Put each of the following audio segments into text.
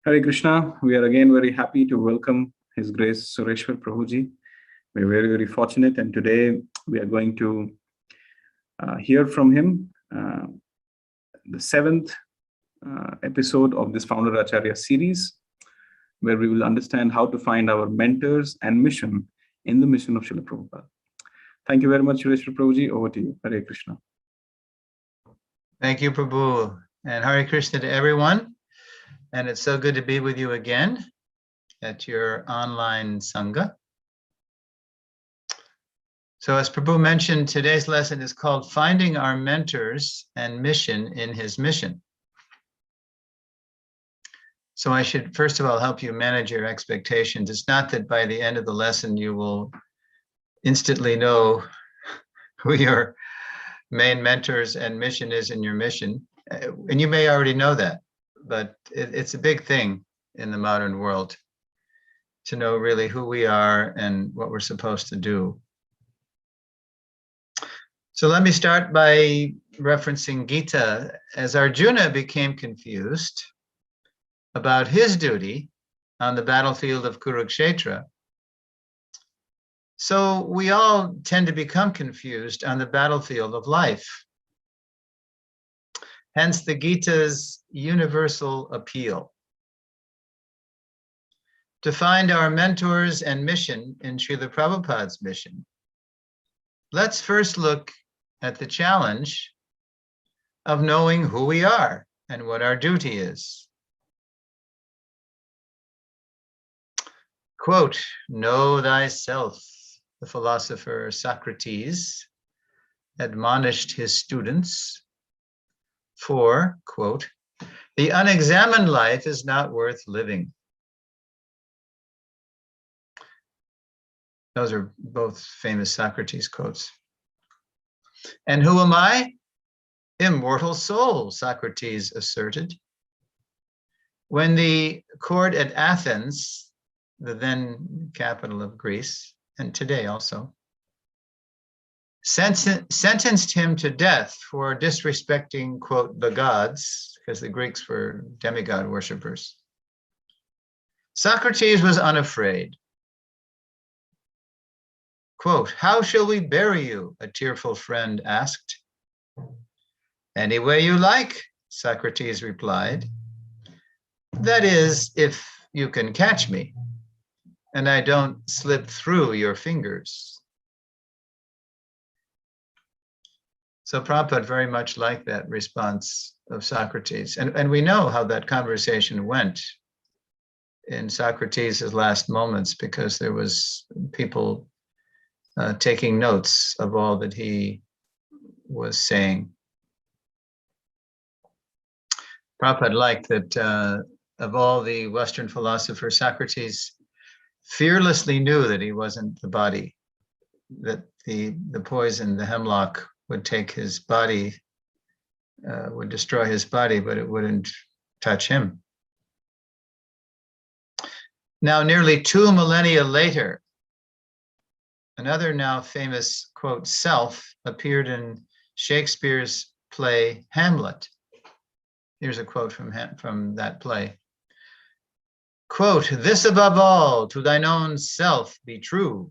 Hare Krishna. We are again very happy to welcome His Grace Suresvara Prabhuji. We're very fortunate, and today we are going to hear from him the seventh episode of this Founder Acharya series, where we will understand how to find our mentors and mission in the mission of Srila Prabhupada. Thank you very much, Suresvara Prabhuji. Over to you. Hare Krishna. Thank you, Prabhu, and Hare Krishna to everyone. And it's so good to be with you again at your online Sangha. So as Prabhu mentioned, today's lesson is called Finding Our Mentors and Mission in His Mission. So I should first of all help you manage your expectations. It's not that by the end of the lesson you will instantly know who your main mentors and mission is in your mission. And you may already know that. But it's a big thing in the modern world to know really who we are and what we're supposed to do. So let me start by referencing Gita. As Arjuna became confused about his duty on the battlefield of Kurukshetra, so we all tend to become confused on the battlefield of life. Hence the Gita's universal appeal. To find our mentors and mission in Srila Prabhupada's mission, let's first look at the challenge of knowing who we are and what our duty is. Quote, "Know thyself," the philosopher Socrates admonished his students. For, quote, "the unexamined life is not worth living." Those are both famous Socrates quotes. And who am I? Immortal soul, Socrates asserted. When the court at Athens, the then capital of Greece, and today also, sentenced him to death for disrespecting, quote, the gods, because the Greeks were demigod worshippers, Socrates was unafraid. Quote, "How shall we bury you?" a tearful friend asked. "Any way you like," Socrates replied. "That is, if you can catch me, and I don't slip through your fingers." So Prabhupada very much liked that response of Socrates. And we know how that conversation went in Socrates' last moments, because there was people taking notes of all that he was saying. Prabhupada liked that of all the Western philosophers, Socrates fearlessly knew that he wasn't the body, that the poison, the hemlock, would take his body, would destroy his body, but it wouldn't touch him. Now, nearly 2 millennia later, another now famous, quote, self appeared in Shakespeare's play Hamlet. Here's a quote from that play. Quote, "This above all, to thine own self be true,"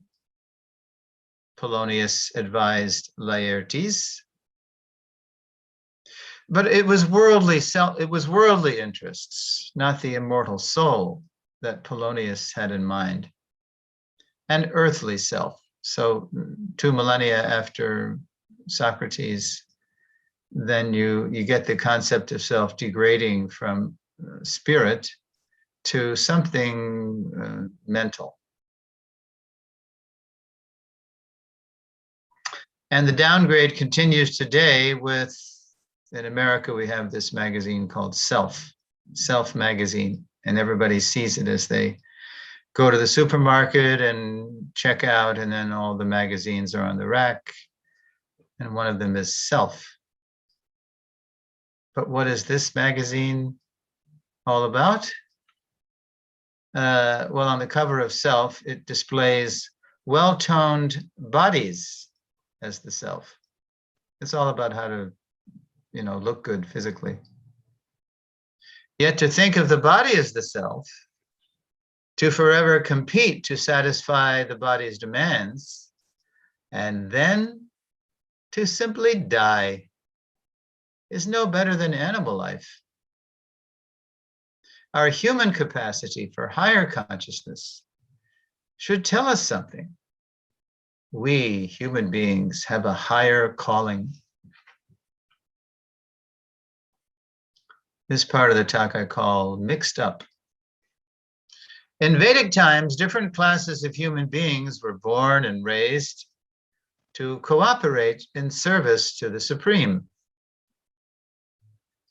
Polonius advised Laertes. But it was worldly interests, not the immortal soul, that Polonius had in mind, and earthly self. So 2 millennia after Socrates, then you get the concept of self degrading from spirit to something mental. And the downgrade continues today with, in America, we have this magazine called Self magazine, and everybody sees it as they go to the supermarket and check out, and then all the magazines are on the rack, and one of them is Self. But what is this magazine all about? Well, on the cover of Self, it displays well-toned bodies as the self. It's all about how to, look good physically. Yet to think of the body as the self, to forever compete to satisfy the body's demands, and then to simply die is no better than animal life. Our human capacity for higher consciousness should tell us something. We human beings have a higher calling. This part of the talk I call mixed up. In Vedic times, different classes of human beings were born and raised to cooperate in service to the Supreme.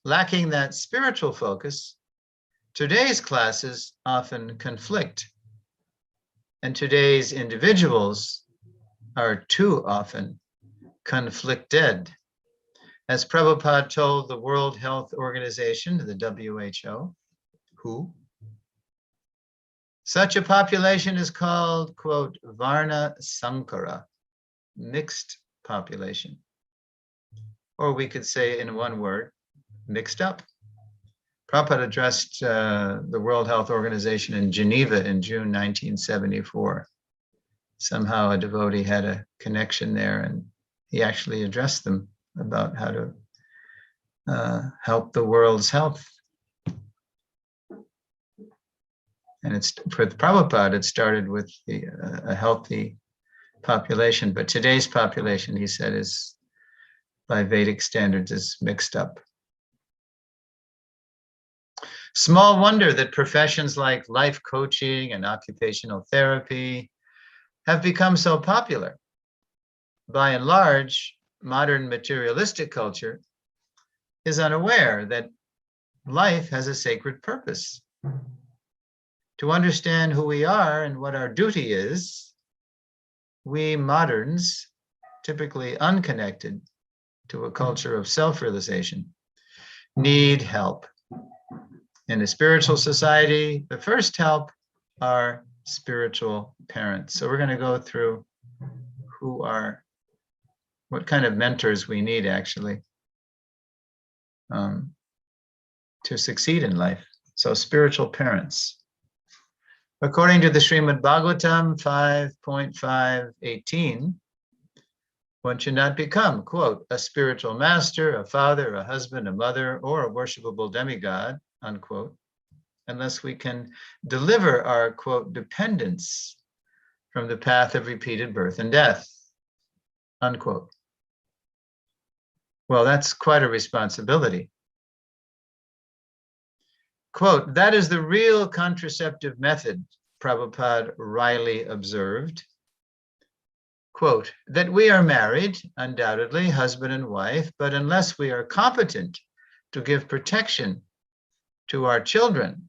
Lacking that spiritual focus, today's classes often conflict, and today's individuals are too often conflicted. As Prabhupada told the World Health Organization, the WHO, such a population is called, quote, Varna Sankara, mixed population. Or we could say in one word, mixed up. Prabhupada addressed the World Health Organization in Geneva in June 1974. Somehow a devotee had a connection there, and he actually addressed them about how to help the world's health. And it's for Prabhupada, it started with a healthy population, but today's population, he said, is by Vedic standards is mixed up. Small wonder that professions like life coaching and occupational therapy have become so popular. By and large, modern materialistic culture is unaware that life has a sacred purpose. To understand who we are and what our duty is, we moderns, typically unconnected to a culture of self-realization, need help. In a spiritual society, the first help are spiritual parents. So we're going to go through what kind of mentors we need actually to succeed in life. So spiritual parents. According to the Srimad Bhagavatam 5.5:18, one should not become, quote, a spiritual master, a father, a husband, a mother, or a worshipable demigod, unquote, unless we can deliver our, quote, dependence from the path of repeated birth and death, unquote. Well, that's quite a responsibility. Quote, that is the real contraceptive method, Prabhupada wryly observed. Quote, that we are married, undoubtedly, husband and wife, but unless we are competent to give protection to our children,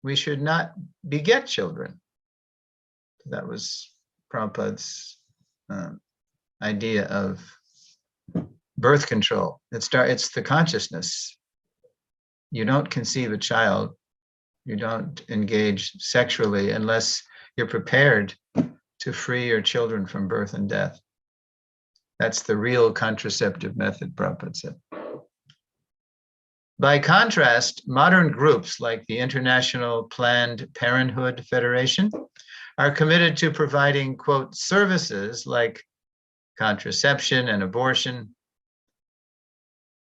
we should not beget children. That was Prabhupada's idea of birth control. It's the consciousness. You don't conceive a child, you don't engage sexually unless you're prepared to free your children from birth and death. That's the real contraceptive method, Prabhupada said. By contrast, modern groups like the International Planned Parenthood Federation are committed to providing, quote, services like contraception and abortion.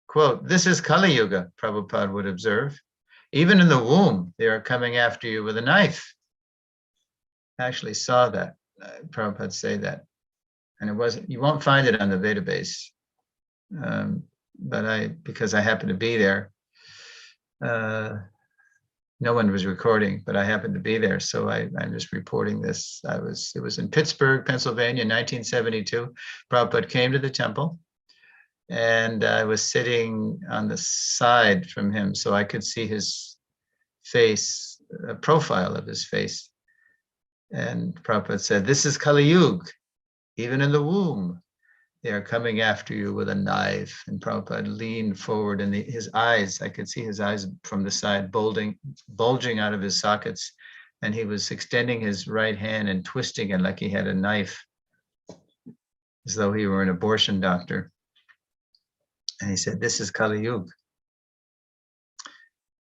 Quote, this is Kali Yuga, Prabhupada would observe. Even in the womb, they are coming after you with a knife. I actually saw that, Prabhupada say that. And it wasn't, you won't find it on the database. But because I happened to be there, no one was recording, but I happened to be there. So I'm just reporting this. It was in Pittsburgh, Pennsylvania, 1972. Prabhupada came to the temple. And I was sitting on the side from him so I could see his face, a profile of his face. And Prabhupada said, this is Kali Yuga. Even in the womb, they are coming after you with a knife. And Prabhupada leaned forward and his eyes, I could see his eyes from the side bulging out of his sockets. And he was extending his right hand and twisting it like he had a knife, as though he were an abortion doctor. And he said, this is Kali Yuga.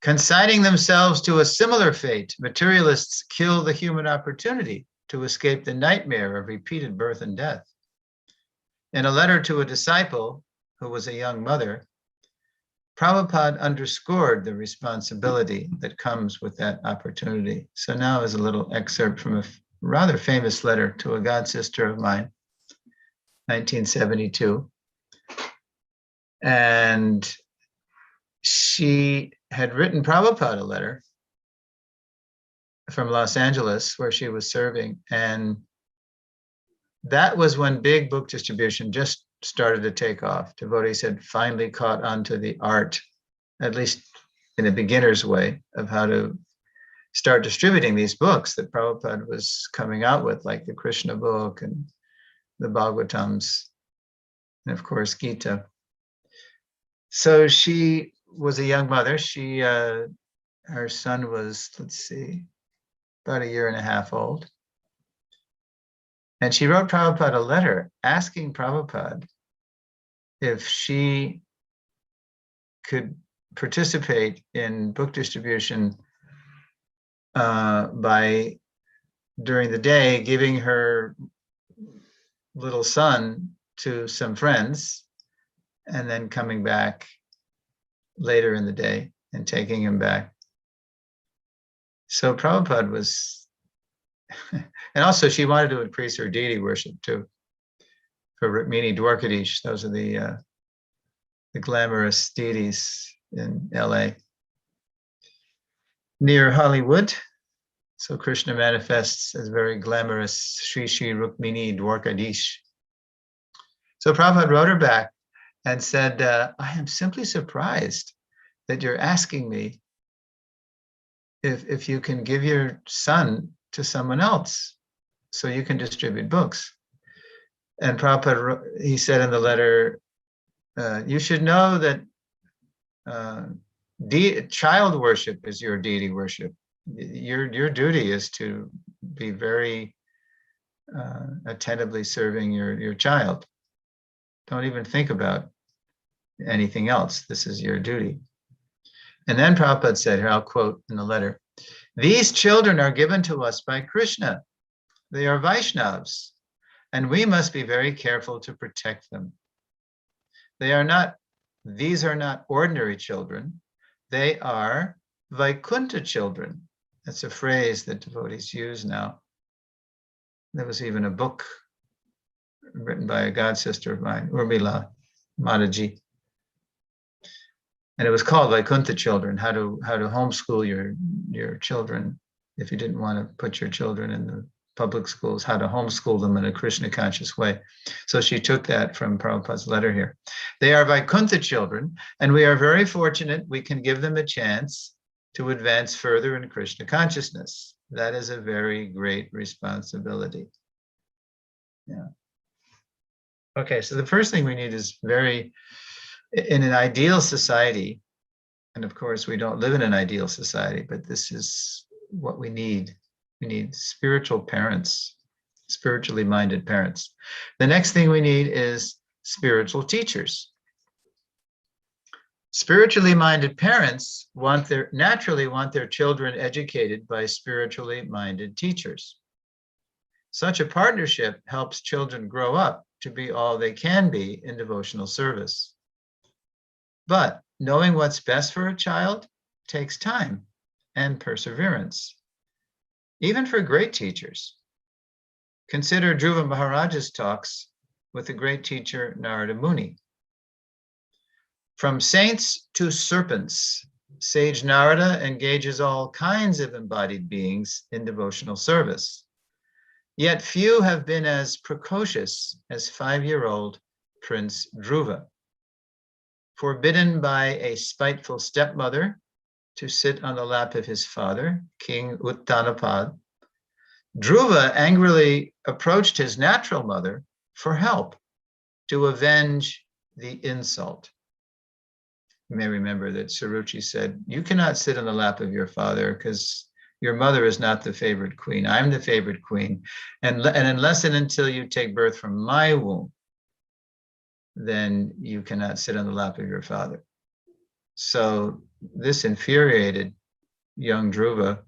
Consigning themselves to a similar fate, materialists kill the human opportunity to escape the nightmare of repeated birth and death. In a letter to a disciple who was a young mother, Prabhupada underscored the responsibility that comes with that opportunity. So now is a little excerpt from a rather famous letter to a god sister of mine, 1972. And she had written Prabhupada a letter from Los Angeles where she was serving. And that was when big book distribution just started to take off. Devotees had finally caught on to the art, at least in a beginner's way, of how to start distributing these books that Prabhupada was coming out with, like the Krishna book and the Bhagavatams, and of course, Gita. So she was a young mother. Her son was, about 1.5 years old. And she wrote Prabhupada a letter asking Prabhupada if she could participate in book distribution by, during the day, giving her little son to some friends and then coming back later in the day and taking him back. So Prabhupada was, and also she wanted to increase her deity worship too, for Rukmini Dwarkadish. Those are the glamorous deities in LA. Near Hollywood, so Krishna manifests as very glamorous Sri Sri Rukmini Dwarkadish. So Prabhupada wrote her back and said, I am simply surprised that you're asking me if you can give your son to someone else so you can distribute books. And Prabhupada, he said in the letter, you should know that child worship is your deity worship. Your duty is to be very attentively serving your child. Don't even think about anything else. This is your duty. And then Prabhupada said, here I'll quote in the letter, these children are given to us by Krishna. They are Vaishnavas, and we must be very careful to protect them. These are not ordinary children. They are Vaikuntha children. That's a phrase that devotees use now. There was even a book written by a god sister of mine, Urmila Mataji. And it was called Vaikuntha Children, how to homeschool your children if you didn't want to put your children in the public schools, how to homeschool them in a Krishna conscious way. So she took that from Prabhupada's letter here. They are Vaikuntha children, and we are very fortunate we can give them a chance to advance further in Krishna consciousness. That is a very great responsibility. Yeah. Okay, so the first thing we need is in an ideal society, and of course we don't live in an ideal society, but this is what we need. We need spiritual parents, spiritually minded parents. The next thing we need is spiritual teachers. Spiritually minded parents naturally want their children educated by spiritually minded teachers. Such a partnership helps children grow up to be all they can be in devotional service. But knowing what's best for a child takes time and perseverance, even for great teachers. Consider Dhruva Maharaja's talks with the great teacher Narada Muni. From saints to serpents, sage Narada engages all kinds of embodied beings in devotional service. Yet few have been as precocious as 5-year-old Prince Dhruva. Forbidden by a spiteful stepmother to sit on the lap of his father, King Uttanapad, Dhruva angrily approached his natural mother for help to avenge the insult. You may remember that Suruchi said, you cannot sit on the lap of your father because your mother is not the favorite queen. I'm the favorite queen. And unless and until you take birth from my womb, then you cannot sit on the lap of your father. So this infuriated young Dhruva,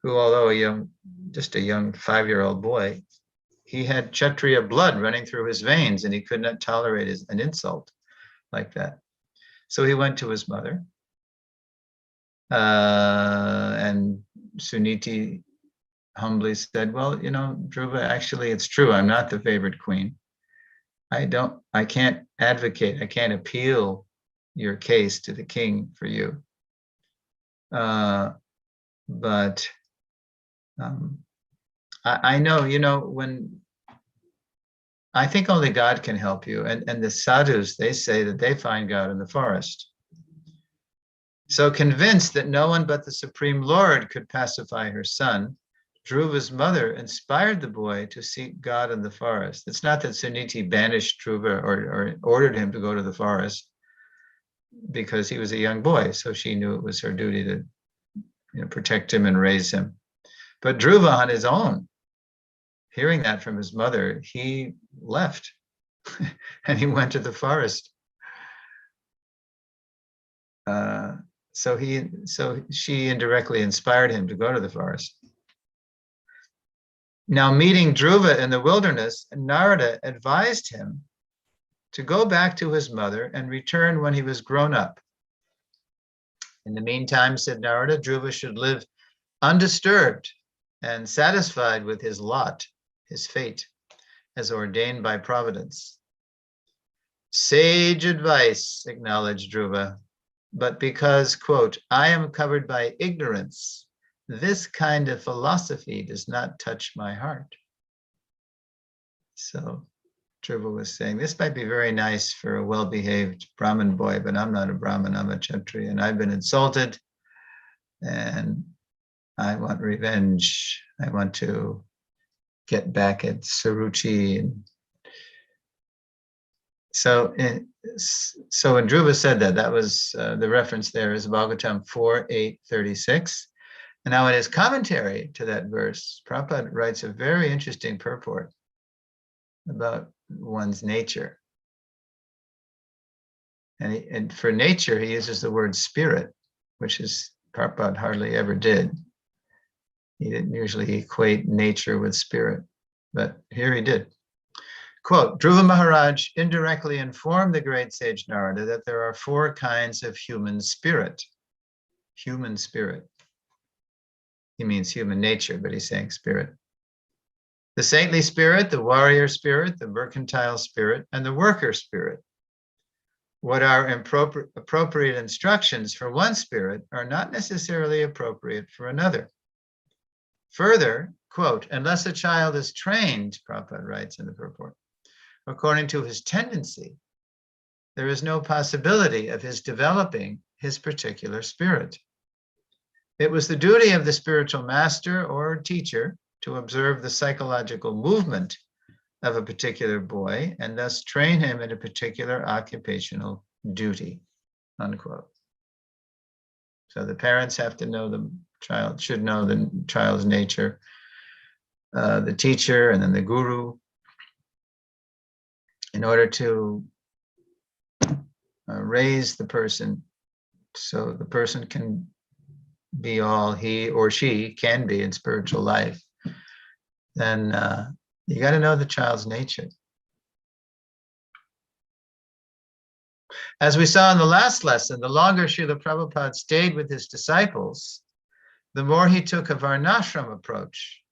who, although just a young 5-year-old boy, he had Kshatriya blood running through his veins, and he could not tolerate an insult like that. So he went to his mother, and Suniti humbly said, well, Dhruva, actually, it's true. I'm not the favorite queen. I can't advocate, I can't appeal your case to the king for you. But I know, when I think only God can help you. And the sadhus, they say that they find God in the forest. So convinced that no one but the Supreme Lord could pacify her son, Dhruva's mother inspired the boy to seek God in the forest. It's not that Suniti banished Dhruva or ordered him to go to the forest, because he was a young boy. So she knew it was her duty to protect him and raise him. But Dhruva on his own, hearing that from his mother, he left and he went to the forest. So she indirectly inspired him to go to the forest. Now, meeting Dhruva in the wilderness, Narada advised him to go back to his mother and return when he was grown up. In the meantime, said Narada, Dhruva should live undisturbed and satisfied with his lot, his fate, as ordained by Providence. Sage advice, acknowledged Dhruva, but because, quote, I am covered by ignorance, this kind of philosophy does not touch my heart. So Dhruva was saying, this might be very nice for a well-behaved Brahmin boy, but I'm not a Brahmin, I'm a Kshatriya, and I've been insulted, and I want revenge. I want to get back at Suruchi. And so when Dhruva said that was the reference there is Bhagavatam 4:8-36. And now in his commentary to that verse, Prabhupada writes a very interesting purport about one's nature. And for nature, he uses the word spirit, which is Prabhupada hardly ever did. He didn't usually equate nature with spirit, but here he did. Quote, Dhruva Maharaj indirectly informed the great sage Narada that there are 4 kinds of human spirit. Human spirit. He means human nature, but he's saying spirit. The saintly spirit, the warrior spirit, the mercantile spirit, and the worker spirit. What are appropriate instructions for one spirit are not necessarily appropriate for another. Further, quote, unless a child is trained, Prabhupada writes in the purport, according to his tendency, there is no possibility of his developing his particular spirit. It was the duty of the spiritual master or teacher to observe the psychological movement of a particular boy and thus train him in a particular occupational duty, unquote. So the parents have to know the child, should know the child's nature, the teacher, and then the guru, in order to raise the person so the person can be all he or she can be in spiritual life. Then you got to know the child's nature. As we saw in the last lesson, the longer Srila Prabhupada stayed with his disciples, the more he took a varnashram approach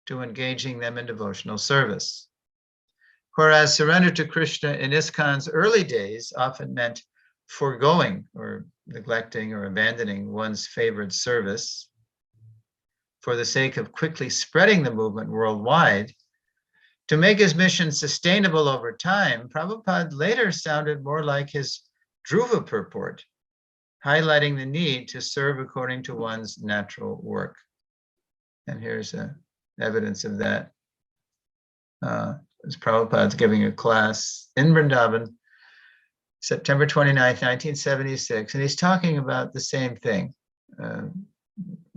to engaging them in devotional service. Whereas surrender to Krishna in ISKCON's early days often meant foregoing or neglecting or abandoning one's favorite service for the sake of quickly spreading the movement worldwide, to make his mission sustainable over time, Prabhupada later sounded more like his Dhruva purport, highlighting the need to serve according to one's natural work. And here's evidence of that. As Prabhupada's giving a class in Vrindavan, September 29th, 1976, and he's talking about the same thing,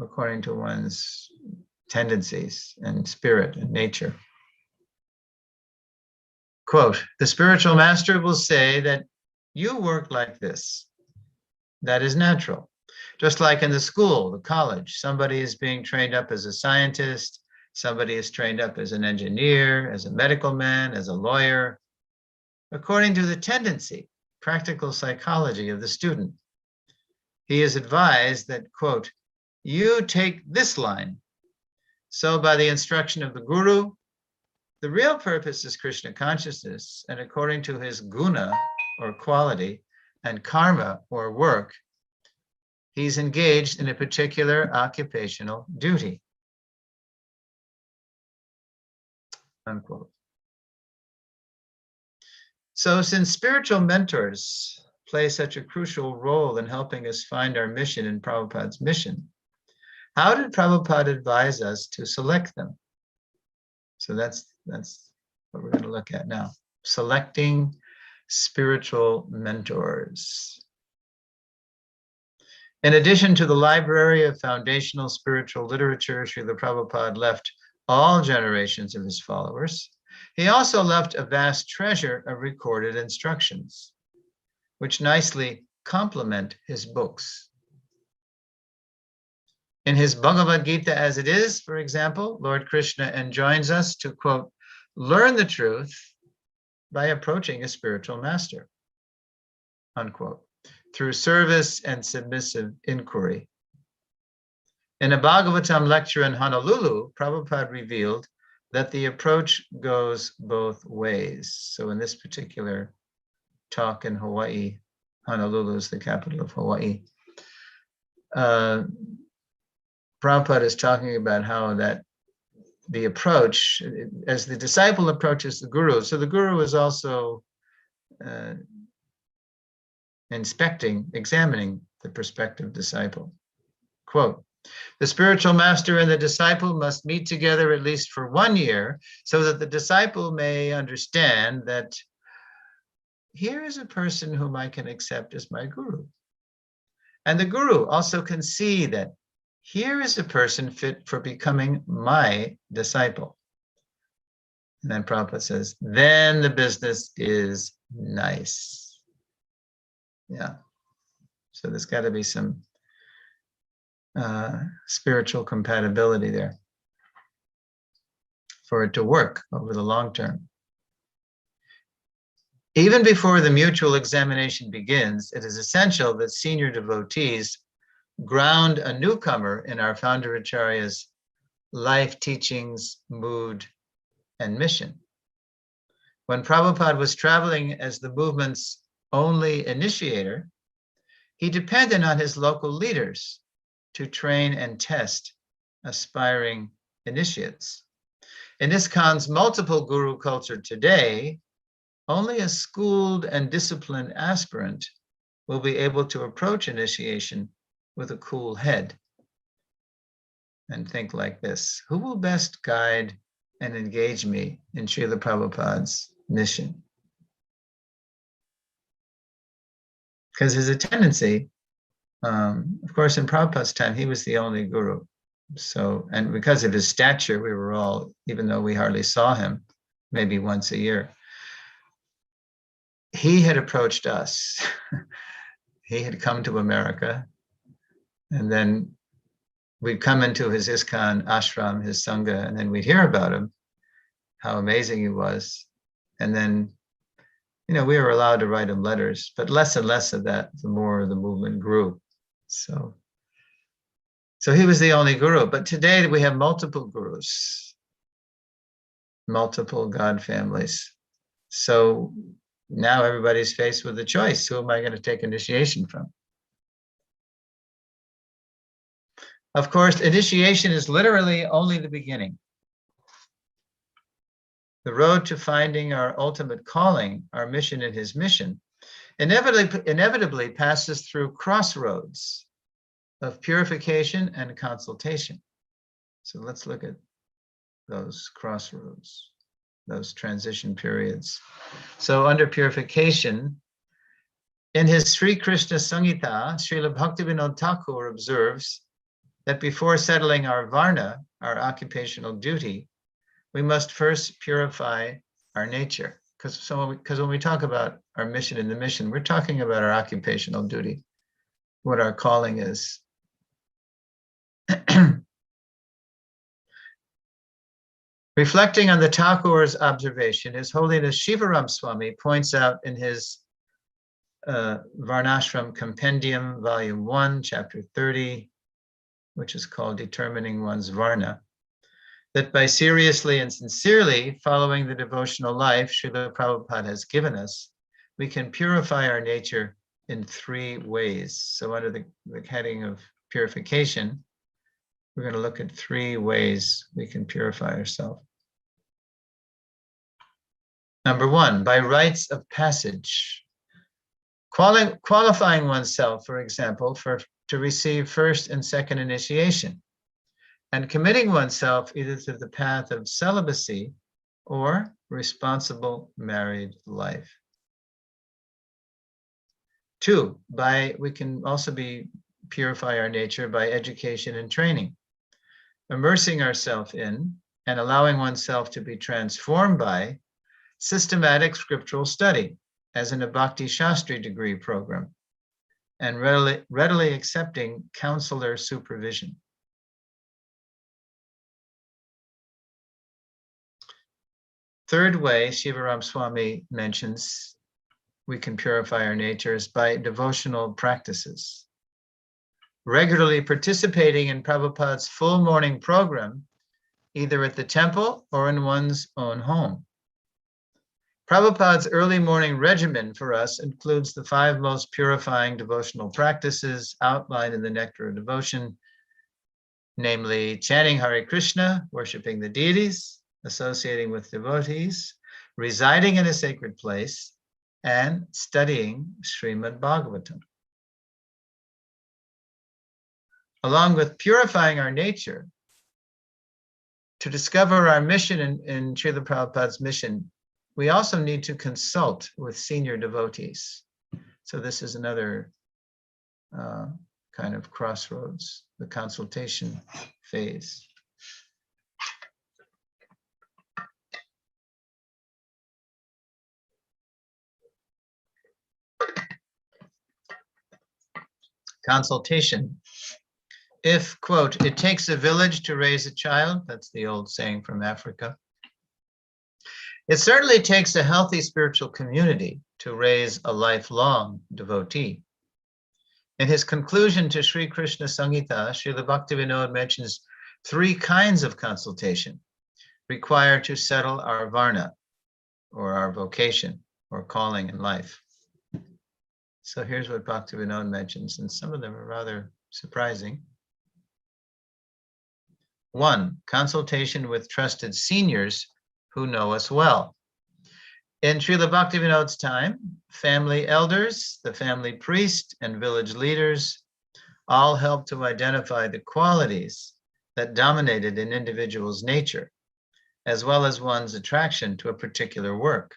according to one's tendencies and spirit and nature. Quote, the spiritual master will say that you work like this. That is natural. Just like in the school, the college, somebody is being trained up as a scientist, somebody is trained up as an engineer, as a medical man, as a lawyer, according to the tendency, practical psychology of the student. He is advised that, quote, you take this line. So by the instruction of the guru, the real purpose is Krishna consciousness, and according to his guna or quality and karma or work, he's engaged in a particular occupational duty. Unquote. So since spiritual mentors play such a crucial role in helping us find our mission in Prabhupada's mission, how did Prabhupada advise us to select them? So that's what we're going to look at now. Selecting spiritual mentors. In addition to the library of foundational spiritual literature Srila Prabhupada left all generations of his followers, he also left a vast treasure of recorded instructions, which nicely complement his books. In his Bhagavad Gita as it is, for example, Lord Krishna enjoins us to, quote, learn the truth by approaching a spiritual master, unquote, through service and submissive inquiry. In a Bhagavatam lecture in Honolulu, Prabhupada revealed that the approach goes both ways. So in this particular talk in Hawaii, Honolulu is the capital of Hawaii, Prabhupada is talking about how that the approach, as the disciple approaches the guru, so the guru is also examining the prospective disciple. Quote, the spiritual master and the disciple must meet together at least for 1 year so that the disciple may understand that here is a person whom I can accept as my guru. And the guru also can see that here is a person fit for becoming my disciple. And then Prabhupada says, then the business is nice. Yeah. So there's got to be some spiritual compatibility there for it to work over the long term. Even before the mutual examination begins, it is essential that senior devotees ground a newcomer in our founder Acharya's life teachings, mood, and mission. When Prabhupada was traveling as the movement's only initiator, he depended on his local leaders to train and test aspiring initiates. In ISKCON's multiple guru culture today, only a schooled and disciplined aspirant will be able to approach initiation with a cool head and think like this: who will best guide and engage me in Srila Prabhupada's mission? Because there's a tendency, of course, in Prabhupada's time, he was the only guru. So, and because of his stature, we were all, even though we hardly saw him, maybe once a year, he had approached us. He had come to America, and then we'd come into his ISKCON ashram, his sangha, and then we'd hear about him, how amazing he was. And then, you know, we were allowed to write him letters, but less and less of that, the more the movement grew. So he was the only guru. But today we have multiple gurus, multiple God families. So now everybody's faced with a choice. Who am I going to take initiation from? Of course, initiation is literally only the beginning. The road to finding our ultimate calling, our mission and his mission, inevitably passes through crossroads of purification and consultation. So let's look at those crossroads, those transition periods. So under purification, in his Sri Krishna Samhita, Srila Bhaktivinoda Thakur observes that before settling our varna, our occupational duty, we must first purify our nature. Because when we talk about our mission and the mission, we're talking about our occupational duty. what our calling is. Reflecting on the Thakur's observation, His Holiness Shivaram Swami points out in his Varnashram Compendium, Volume 1, Chapter 30, which is called Determining One's Varna, that by seriously and sincerely following the devotional life Srila Prabhupada has given us, we can purify our nature in 3 ways. So under the heading of purification, we're going to look at 3 ways we can purify ourselves. Number 1, by rites of passage. Qualifying oneself, for example, to receive first and second initiation, and committing oneself either to the path of celibacy or responsible married life. 2, we can also purify our nature by education and training, immersing ourselves in and allowing oneself to be transformed by systematic scriptural study, as in a Bhakti Shastri degree program, and readily accepting counselor supervision. Third way Shivaram Swami mentions we can purify our nature is by devotional practices. Regularly participating in Prabhupada's full morning program, either at the temple or in one's own home. Prabhupada's early morning regimen for us includes the 5 most purifying devotional practices outlined in the Nectar of Devotion, namely chanting Hare Krishna, worshiping the deities, associating with devotees, residing in a sacred place, and studying Srimad Bhagavatam. Along with purifying our nature, to discover our mission in Srila Prabhupada's mission, we also need to consult with senior devotees. So this is another kind of crossroads, the consultation phase. Consultation. If, quote, it takes a village to raise a child, that's the old saying from Africa, it certainly takes a healthy spiritual community to raise a lifelong devotee. In his conclusion to Sri Krishna Samhita, Srila Bhaktivinoda mentions 3 kinds of consultation required to settle our varna, or our vocation, or calling in life. So here's what Bhaktivinoda mentions, and some of them are rather surprising. 1, consultation with trusted seniors who know us well. In Srila Bhaktivinoda's time, family elders, the family priest, and village leaders all helped to identify the qualities that dominated an individual's nature, as well as one's attraction to a particular work.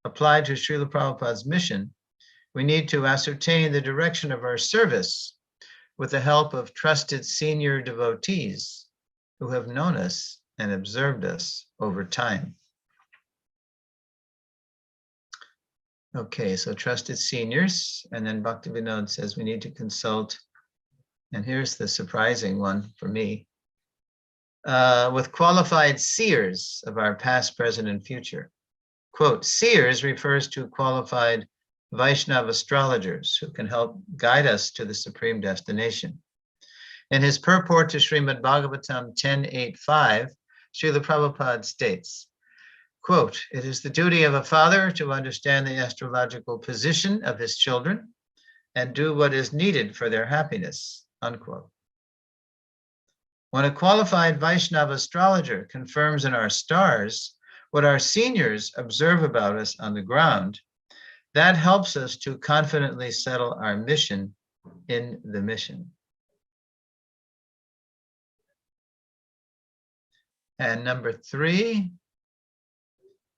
Applied to Srila Prabhupada's mission, we need to ascertain the direction of our service with the help of trusted senior devotees who have known us and observed us over time. Okay, so trusted seniors, and then Bhaktivinoda says we need to consult, and here's the surprising one for me, with qualified seers of our past, present, and future. Quote, seers refers to qualified Vaishnava astrologers who can help guide us to the supreme destination. In his purport to Srimad Bhagavatam 10.8.5, Srila Prabhupada states, quote, it is the duty of a father to understand the astrological position of his children and do what is needed for their happiness, unquote. When a qualified Vaishnava astrologer confirms in our stars what our seniors observe about us on the ground, that helps us to confidently settle our mission in the mission. And number 3,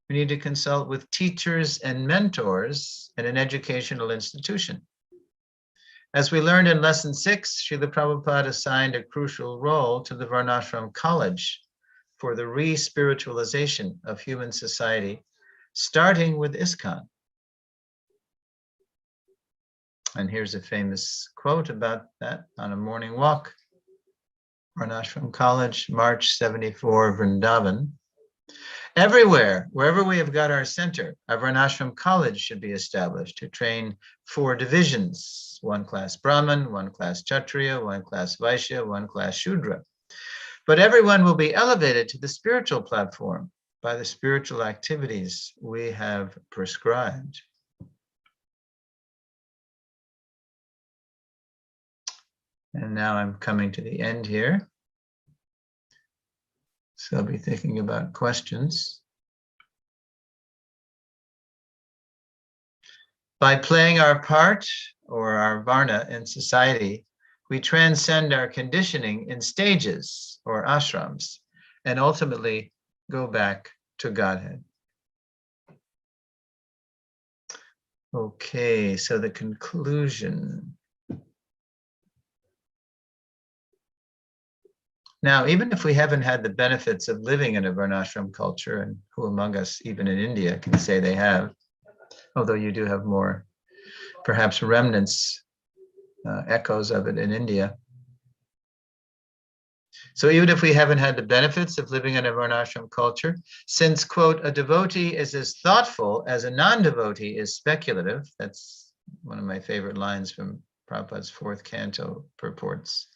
we need to consult with teachers and mentors in an educational institution. As we learned in lesson 6, Srila Prabhupada assigned a crucial role to the Varnashram College for the re-spiritualization of human society, starting with ISKCON. And here's a famous quote about that on a morning walk. Varnashram College, March 74, Vrindavan. Everywhere, wherever we have got our center, a Varnashram College should be established to train 4 divisions, 1 class Brahman, 1 class Kshatriya, 1 class Vaishya, 1 class Shudra. But everyone will be elevated to the spiritual platform by the spiritual activities we have prescribed. And now I'm coming to the end here. So I'll be thinking about questions. By playing our part or our varna in society, we transcend our conditioning in stages or ashrams and ultimately go back to Godhead. Okay, so the conclusion. Now, even if we haven't had the benefits of living in a varnashram culture, and who among us, even in India, can say they have, although you do have more, perhaps remnants, echoes of it in India. So even if we haven't had the benefits of living in a varnashram culture, since, quote, a devotee is as thoughtful as a non-devotee is speculative, that's one of my favorite lines from Prabhupada's 4th canto purports.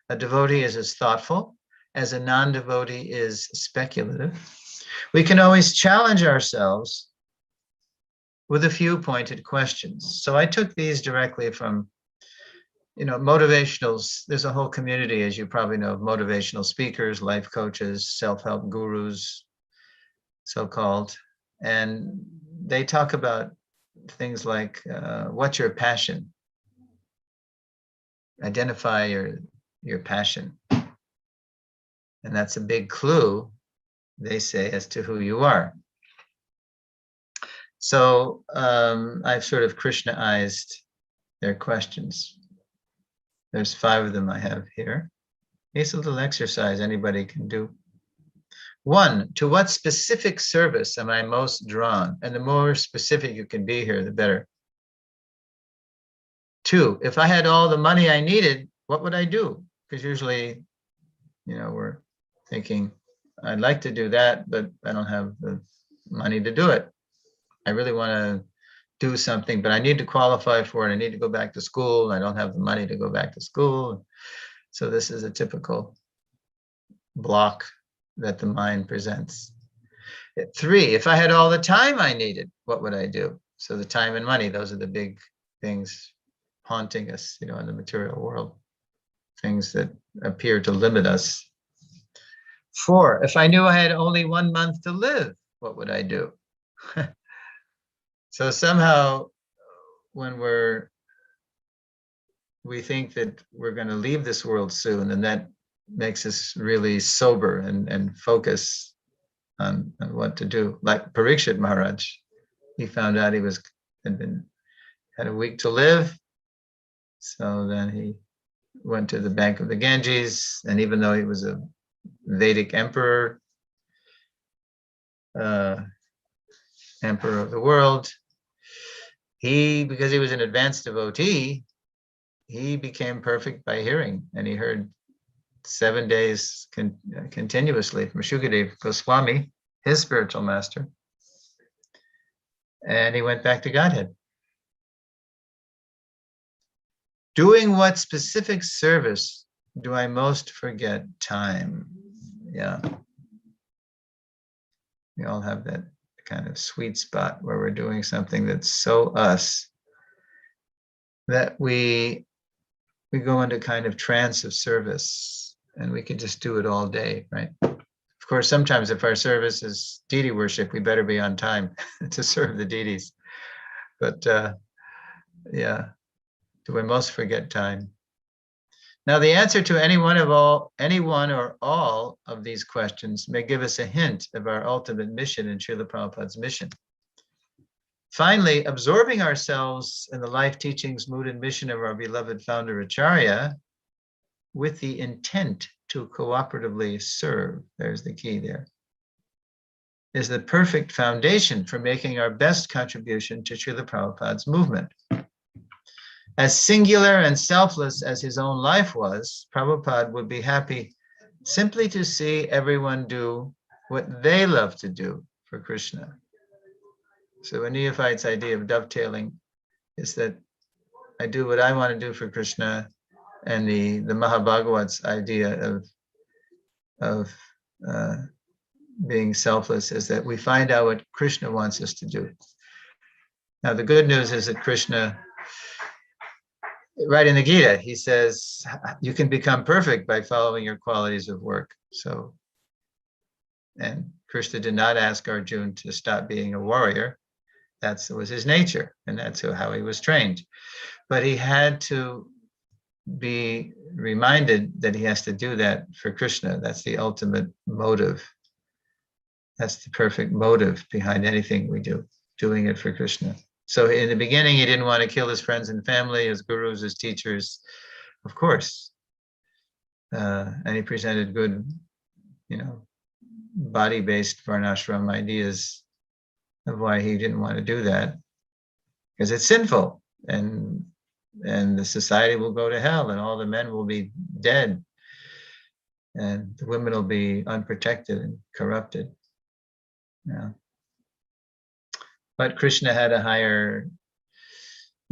A devotee is as thoughtful as a non-devotee is speculative. We can always challenge ourselves with a few pointed questions. So I took these directly from, motivationals. There's a whole community, as you probably know, of motivational speakers, life coaches, self-help gurus, so-called. And they talk about things like, what's your passion? Identify your passion. And that's a big clue, they say, as to who you are. So I've sort of Krishnaized their questions. There's 5 of them I have here. It's a little exercise anybody can do. 1, to what specific service am I most drawn? And the more specific you can be here, the better. 2, if I had all the money I needed, what would I do? Because usually, we're thinking, I'd like to do that, but I don't have the money to do it. I really want to do something, but I need to qualify for it. I need to go back to school. I don't have the money to go back to school. So this is a typical block that the mind presents. 3, if I had all the time I needed, what would I do? So the time and money, those are the big things haunting us, in the material world, things that appear to limit us. 4, if I knew I had only 1 month to live, what would I do? So somehow when we think that we're going to leave this world soon, and that makes us really sober and focus on what to do. Like Parikshit Maharaj, he found out he had a week to live. So then he went to the bank of the Ganges, and even though he was a Vedic emperor, emperor of the world, because he was an advanced devotee, he became perfect by hearing, and he heard 7 days continuously from Shukadev Goswami, his spiritual master, and he went back to Godhead. Doing what specific service do I most forget time? Yeah. We all have that kind of sweet spot where we're doing something that's so us that we go into kind of trance of service, and we can just do it all day, right? Of course, sometimes if our service is deity worship, we better be on time to serve the deities. But yeah, do we most forget time? Now, the answer to any one or all of these questions may give us a hint of our ultimate mission in Srila Prabhupada's mission. Finally, absorbing ourselves in the life teachings, mood, and mission of our beloved founder Acharya with the intent to cooperatively serve, there's the key there, is the perfect foundation for making our best contribution to Srila Prabhupada's movement. As singular and selfless as his own life was, Prabhupada would be happy simply to see everyone do what they love to do for Krishna. So a neophyte's idea of dovetailing is that I do what I want to do for Krishna, and the Mahabhagavat's idea of being selfless is that we find out what Krishna wants us to do. Now, the good news is that Krishna, right in the Gita, he says, you can become perfect by following your qualities of work. So, and Krishna did not ask Arjuna to stop being a warrior. That was his nature, and that's how he was trained. But he had to be reminded that he has to do that for Krishna. That's the ultimate motive. That's the perfect motive behind anything we do, doing it for Krishna. So in the beginning, he didn't want to kill his friends and family, his gurus, his teachers, of course. And he presented good, body-based varnashram ideas of why he didn't want to do that. Because it's sinful, and the society will go to hell, and all the men will be dead, and the women will be unprotected and corrupted. Yeah. But Krishna had a higher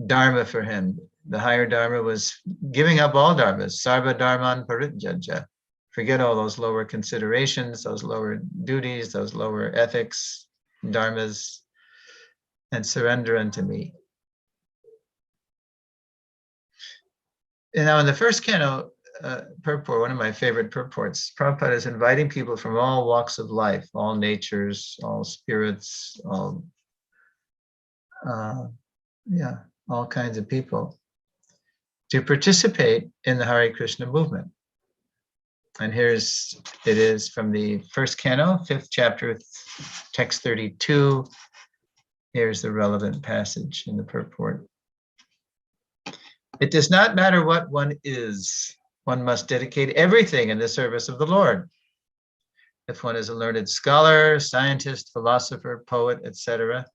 dharma for him. The higher dharma was giving up all dharmas, sarva dharman parityaja. Forget all those lower considerations, those lower duties, those lower ethics, dharmas, and surrender unto me. And now in the first canto, purport, one of my favorite purports, Prabhupada is inviting people from all walks of life, all natures, all spirits, all kinds of people, to participate in the Hare Krishna movement. And it is from the first canto, 5th chapter, text 32. Here's the relevant passage in the purport. It does not matter what one is. One must dedicate everything in the service of the Lord. If one is a learned scholar, scientist, philosopher, poet, etc.,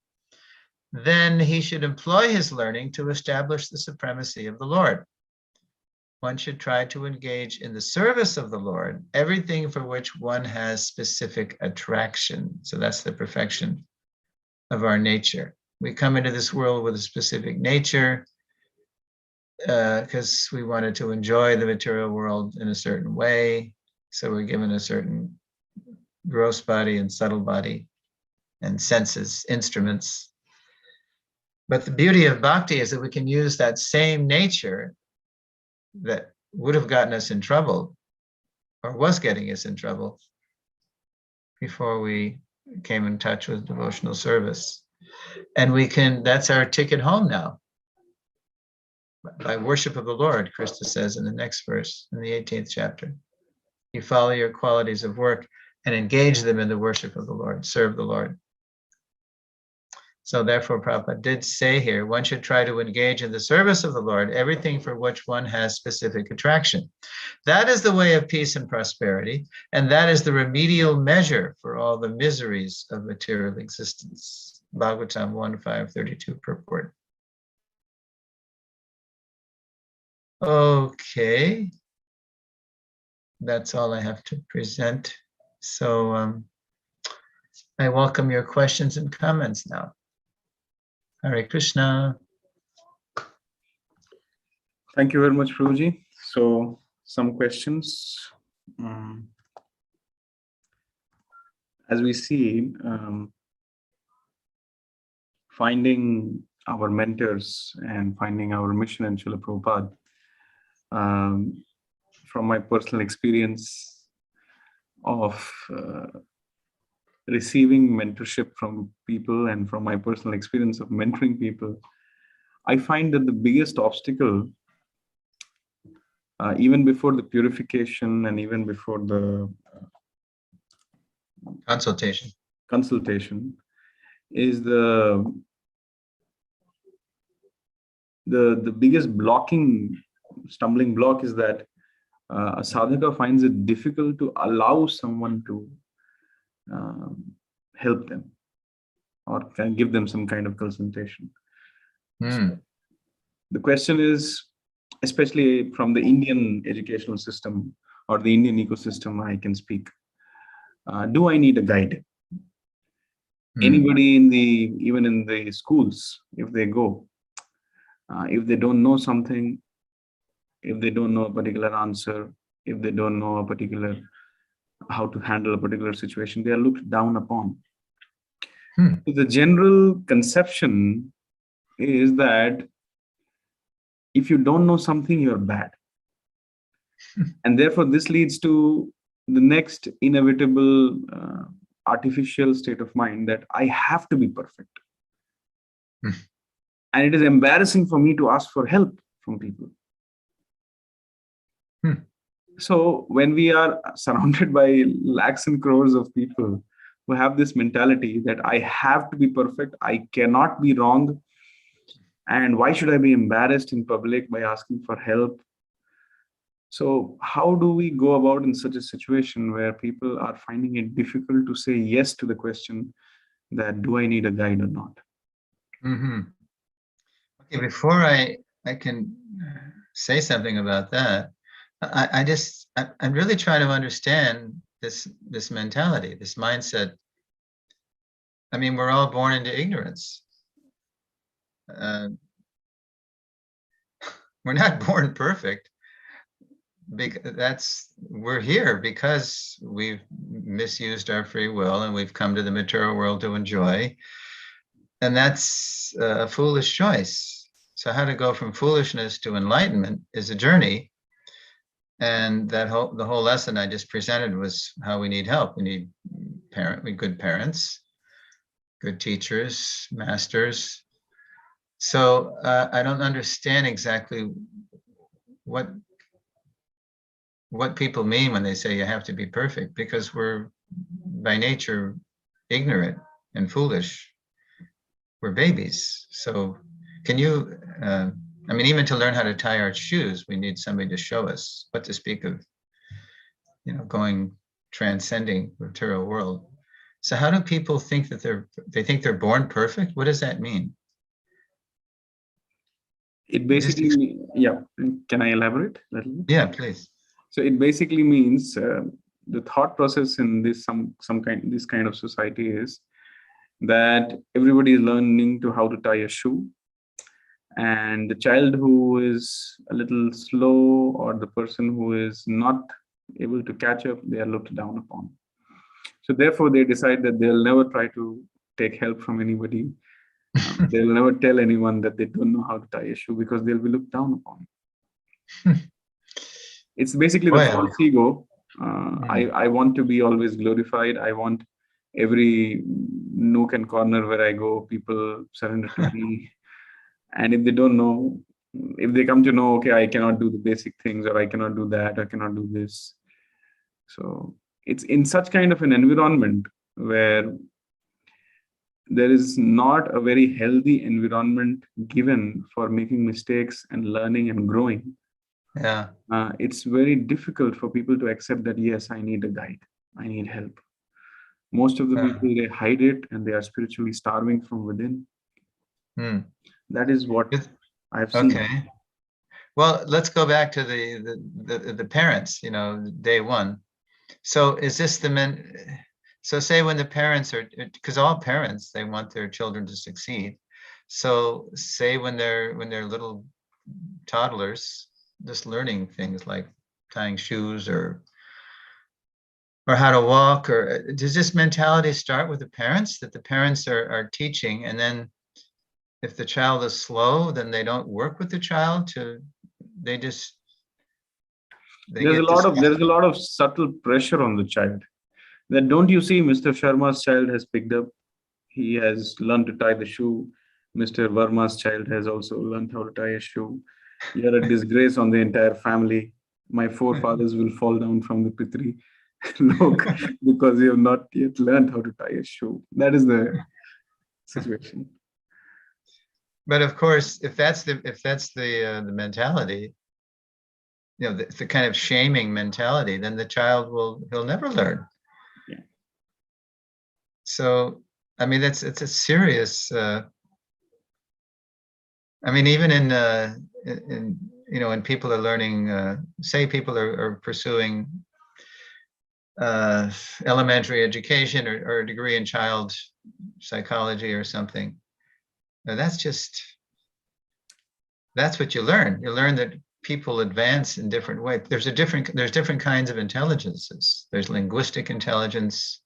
then he should employ his learning to establish the supremacy of the Lord. One should try to engage in the service of the Lord, everything for which one has specific attraction. So that's the perfection of our nature. We come into this world with a specific nature because we wanted to enjoy the material world in a certain way. So we're given a certain gross body and subtle body and senses, instruments. But the beauty of bhakti is that we can use that same nature that would have gotten us in trouble or was getting us in trouble before we came in touch with devotional service. And that's our ticket home now. By worship of the Lord, Krishna says in the next verse, in the 18th chapter, you follow your qualities of work and engage them in the worship of the Lord, serve the Lord. So therefore, Prabhupada did say here, one should try to engage in the service of the Lord, everything for which one has specific attraction. That is the way of peace and prosperity, and that is the remedial measure for all the miseries of material existence. Bhagavatam 1.5.32 purport. Okay, that's all I have to present. So I welcome your questions and comments now. Hare Krishna. Thank you very much, Prabhuji. So some questions. As we see, finding our mentors and finding our mission in Srila Prabhupada, from my personal experience of receiving mentorship from people and from my personal experience of mentoring people, I find that the biggest obstacle, even before the purification and even before the consultation, is the biggest stumbling block is that a sadhaka finds it difficult to allow someone to help them or can give them some kind of consultation. The question is, especially from the Indian educational system or the Indian ecosystem, I can speak. Do I need a guide? Anybody even in the schools, if they go, if they don't know something, if they don't know a particular answer, if they don't know a particular how to handle a particular situation, they are looked down upon. The general conception is that if you don't know something, you're bad. And therefore, this leads to the next inevitable artificial state of mind that I have to be perfect. And it is embarrassing for me to ask for help from people. So when we are surrounded by lakhs and crores of people who have this mentality that I have to be perfect, I cannot be wrong, and why should I be embarrassed in public by asking for help? So how do we go about in such a situation where people are finding it difficult to say yes to the question that do I need a guide or not? Okay, before I can say something about that, I'm really trying to understand this mentality, this mindset. I mean, we're all born into ignorance. We're not born perfect. We're here because we've misused our free will and we've come to the material world to enjoy. And that's a foolish choice. So how to go from foolishness to enlightenment is a journey. And the whole lesson I just presented was how we need help. We need good parents, good teachers, masters. So I don't understand exactly what people mean when they say you have to be perfect, because we're by nature ignorant and foolish. We're babies. So can you, I mean, even to learn how to tie our shoes, we need somebody to show us, what to speak of, transcending the material world. So how do people think that they think they're born perfect? What does that mean? It basically, yeah. Can I elaborate a little bit? Yeah, please. So it basically means the thought process in this this kind of society is that everybody is learning to how to tie a shoe, and the child who is a little slow or the person who is not able to catch up, they are looked down upon. So therefore, they decide that they'll never try to take help from anybody. They'll never tell anyone that they don't know how to tie a shoe because they'll be looked down upon. It's basically the false ego. I want to be always glorified. I want every nook and corner where I go, people surrender to me. And if they don't know, if they come to know, okay, I cannot do the basic things, or I cannot do that, I cannot do this. So it's in such kind of an environment where there is not a very healthy environment given for making mistakes and learning and growing. Yeah. It's very difficult for people to accept that, yes, I need a guide, I need help. Most of the people, they hide it and they are spiritually starving from within. That is what I've seen. Okay. Well, let's go back to the parents, day one. So is this so say when the parents are, because all parents, they want their children to succeed. So say when they're little toddlers, just learning things like tying shoes or how to walk, or does this mentality start with the parents, that the parents are teaching, and then if the child is slow, then they don't work with the child there's a lot of subtle pressure on the child. That don't you see, Mr. Sharma's child has picked up, he has learned to tie the shoe. Mr. Verma's child has also learned how to tie a shoe. You're a disgrace on the entire family. My forefathers will fall down from the Pitri lok because you have not yet learned how to tie a shoe. That is the situation. But of course, if that's the mentality, the kind of shaming mentality, then the child he'll never learn. Yeah. So, I mean, it's a serious I mean, even in when people are learning, say people are pursuing elementary education or a degree in child psychology or something. Now that's what you learn. You learn that people advance in different ways. There's different kinds of intelligences. There's linguistic intelligence,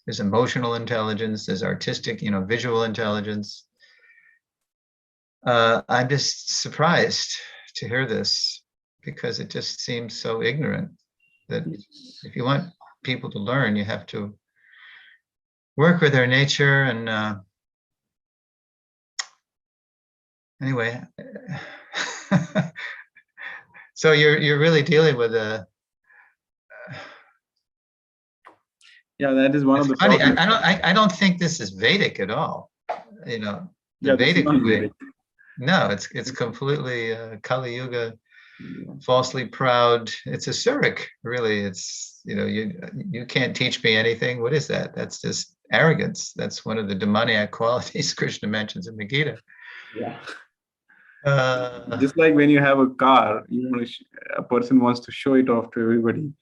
there's emotional intelligence, there's artistic, visual intelligence. I'm just surprised to hear this because it just seems so ignorant that if you want people to learn, you have to work with their nature. And anyway, so you're really dealing with a. Yeah, that is one of the funny. problems. I don't think this is Vedic at all. The Yeah, Vedic way. Vedic. No, it's completely Kali Yuga, falsely proud. It's Asuric, really. It's you can't teach me anything. What is that? That's just arrogance. That's one of the demoniac qualities Krishna mentions in the Gita. Yeah. Just like when you have a car, a person wants to show it off to everybody.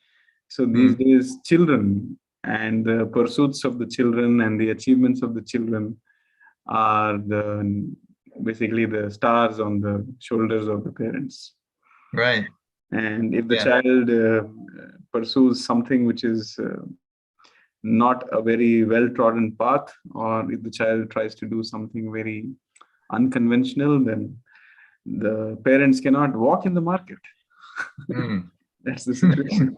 So these days, children and the pursuits of the children and the achievements of the children are basically the stars on the shoulders of the parents. Right. And if the child pursues something which is not a very well-trodden path, or if the child tries to do something very unconventional, then the parents cannot walk in the market. That's the situation.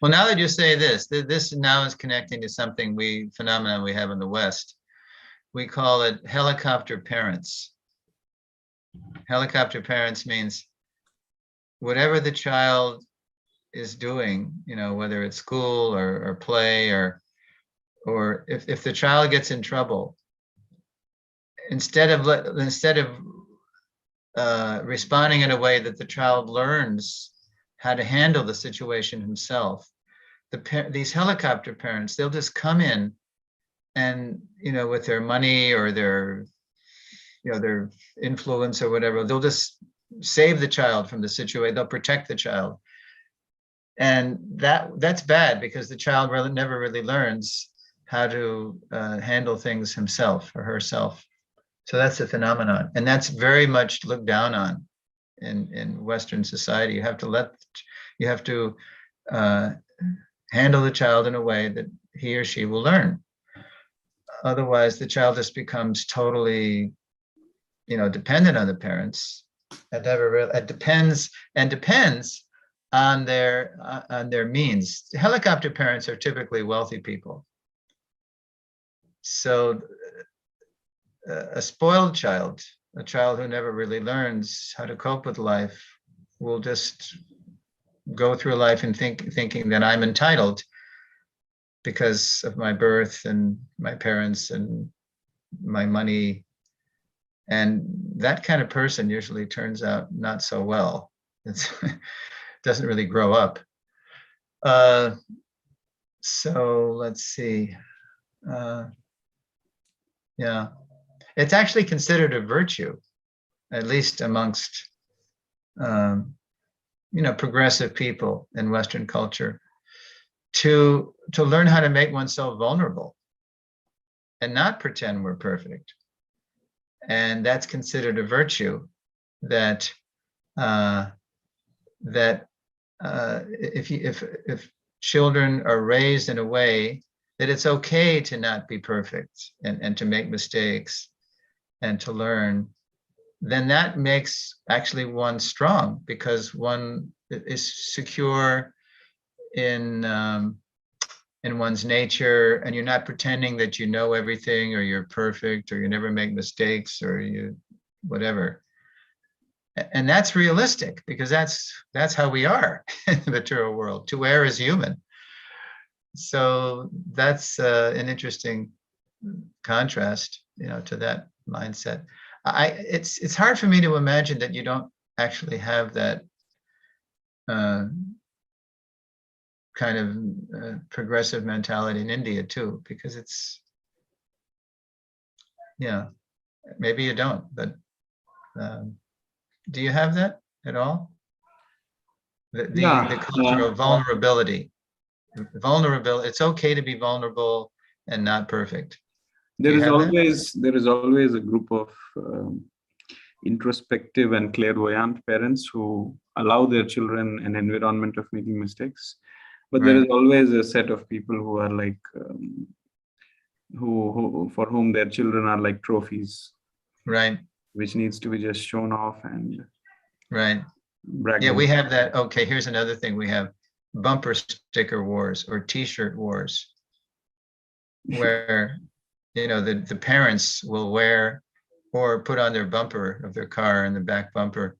Well, now that you say this now is connecting to something phenomenon we have in the West. We call it helicopter parents. Helicopter parents means whatever the child is doing, whether it's school or play or if the child gets in trouble, instead of responding in a way that the child learns how to handle the situation himself, these helicopter parents, they'll just come in and with their money or their influence or whatever, they'll just save the child from the situation. They'll protect the child, and that's bad because the child never really learns how to handle things himself or herself. So that's a phenomenon, and that's very much looked down on in Western society. You have to handle the child in a way that he or she will learn. Otherwise, the child just becomes totally, dependent on the parents. It depends on their means. Helicopter parents are typically wealthy people. So a spoiled child, a child who never really learns how to cope with life, will just go through life and thinking that I'm entitled because of my birth and my parents and my money. And that kind of person usually turns out not so well. It doesn't really grow up. So let's see. Yeah, it's actually considered a virtue, at least amongst progressive people in Western culture, to learn how to make oneself vulnerable and not pretend we're perfect. And that's considered a virtue that if children are raised in a way that it's okay to not be perfect and to make mistakes and to learn, then that makes actually one strong because one is secure in one's nature, and you're not pretending that you know everything or you're perfect or you never make mistakes or you whatever. And that's realistic because that's how we are in the material world. To err is human. So that's an interesting contrast, to that mindset. It's hard for me to imagine that you don't actually have that kind of progressive mentality in India too, because maybe you don't, but Do you have that at all? Yeah. The culture of vulnerability. Vulnerability. It's okay to be vulnerable and not perfect. Do There you is have that? always a group of introspective and clairvoyant parents who allow their children an environment of making mistakes. But there Right. is always a set of people who are like, who for whom their children are like trophies, Right. which needs to be just shown off and Right. bragged Yeah, we about. have that. Okay, here's another thing. We have bumper sticker wars or T-shirt wars, where the parents will wear or put on their bumper of their car in the back bumper.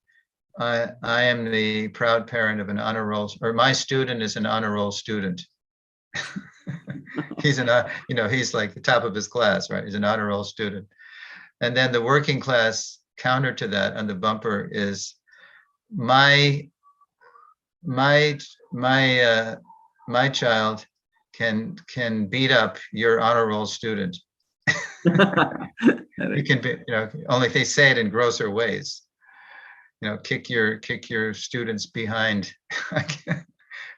I am the proud parent of an honor roll, or my student is an honor roll student. He's he's like the top of his class, right? He's an honor roll student. And then the working class counter to that on the bumper is my child can beat up your honor roll student. You can be, only if they say it in grosser ways. Kick your students behind.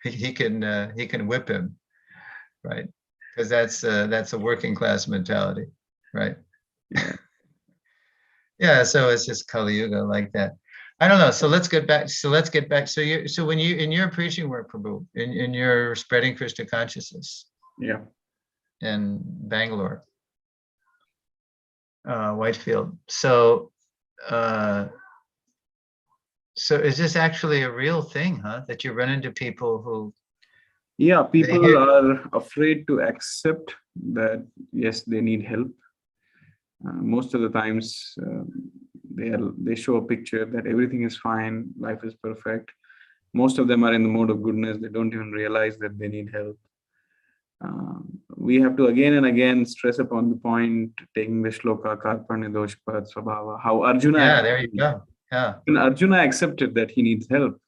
he can whip him, right? Because that's a working class mentality, right? Yeah. Yeah, so it's just Kali Yuga like that. I don't know. So let's get back. So when you in your preaching work, Prabhu, in your spreading Krishna consciousness, Yeah. in Bangalore, Whitefield. So is this actually a real thing, huh? That you run into people who? Yeah, people are afraid to accept that, yes, they need help. Most of the times, they show a picture that everything is fine, life is perfect. Most of them are in the mode of goodness. They don't even realize that they need help. We have to again and again stress upon the point, taking the shloka, karpanya doshpad svabhava, how Arjuna. Yeah, there you go. Yeah. And Arjuna accepted that he needs help.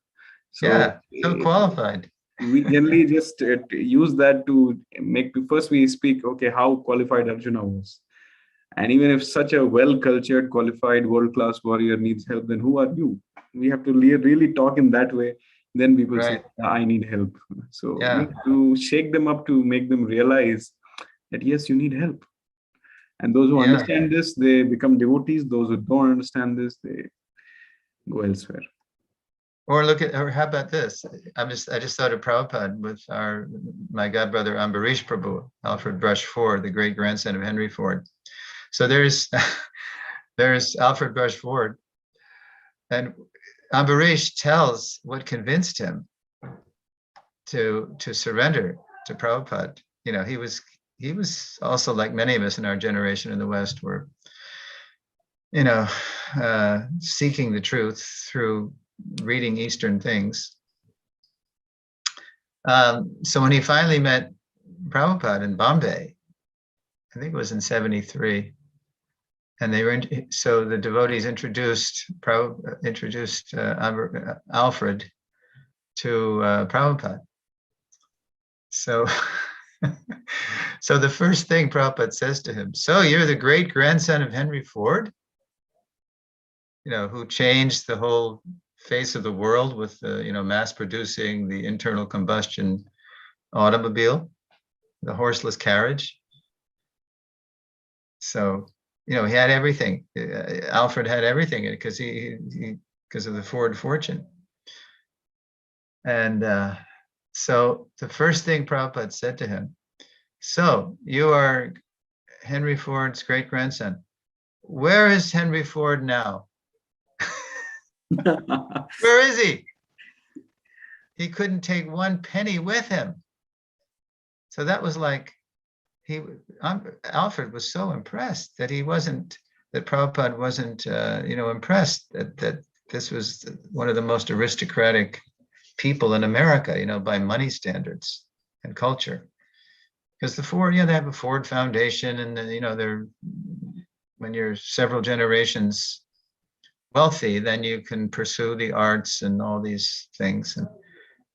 So yeah, so qualified. We generally just use that to make, first we speak, okay, how qualified Arjuna was. And even if such a well-cultured, qualified, world-class warrior needs help, then who are you? We have to really talk in that way. Then people say, I need help. So we have to shake them up to make them realize that, yes, you need help. And those who understand this, they become devotees. Those who don't understand this, they go elsewhere. Or how about this? I just thought of Prabhupada with my godbrother Ambarish Prabhu, Alfred Brush Ford, the great grandson of Henry Ford. So there's Alfred Brush Ford, and Ambarish tells what convinced him to surrender to Prabhupada. He was also, like many of us in our generation in the West, were seeking the truth through reading Eastern things. So when he finally met Prabhupada in Bombay, I think it was in '73, and so the devotees introduced Alfred to Prabhupada. So so the first thing Prabhupada says to him, so you're the great grandson of Henry Ford, who changed the whole face of the world with mass producing the internal combustion automobile, the horseless carriage. So he had everything. Alfred had everything because because of the Ford fortune. And so the first thing Prabhupada said to him, so you are Henry Ford's great grandson. Where is Henry Ford now? Where is he? He couldn't take one penny with him. So that was like, Alfred was so impressed that Prabhupada wasn't, impressed that this was one of the most aristocratic people in America, by money standards and culture. Because the Ford, they have a Ford Foundation, and they're, when you're several generations wealthy, then you can pursue the arts and all these things. And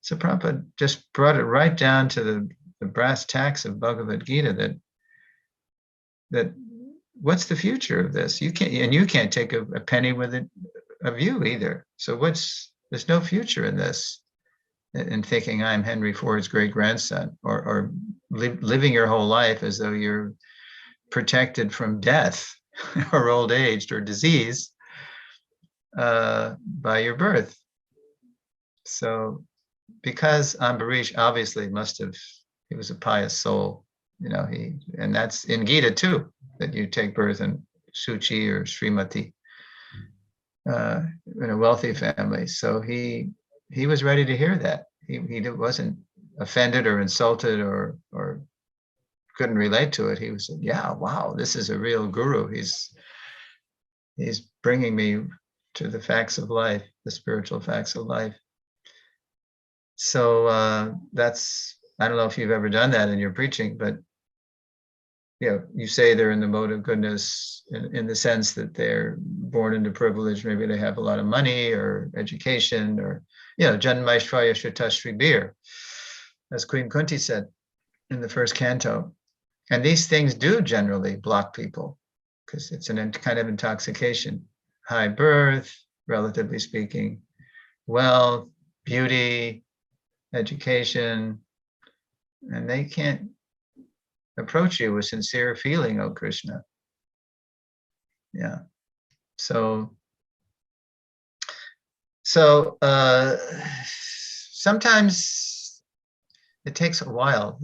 so Prabhupada just brought it right down to the brass tacks of Bhagavad Gita, that what's the future of this? You can't take a penny with it of you either. So there's no future in this, in thinking I'm Henry Ford's great grandson, or living your whole life as though you're protected from death or old age or disease by your birth. So because Ambarish obviously he was a pious soul, and that's in Gita too, that you take birth in Suchi or Srimati, in a wealthy family. So he was ready to hear that. He wasn't offended or insulted or couldn't relate to it. He was, yeah, wow, this is a real guru. He's bringing me to the facts of life, the spiritual facts of life. So I don't know if you've ever done that in your preaching, but you say they're in the mode of goodness in the sense that they're born into privilege. Maybe they have a lot of money or education, or Janmaishvaya Shrutashri Bir, as Queen Kunti said in the first canto. And these things do generally block people because it's an kind of intoxication. High birth, relatively speaking, wealth, beauty, education, and they can't approach you with sincere feeling, oh Krishna. Yeah. So sometimes it takes a while,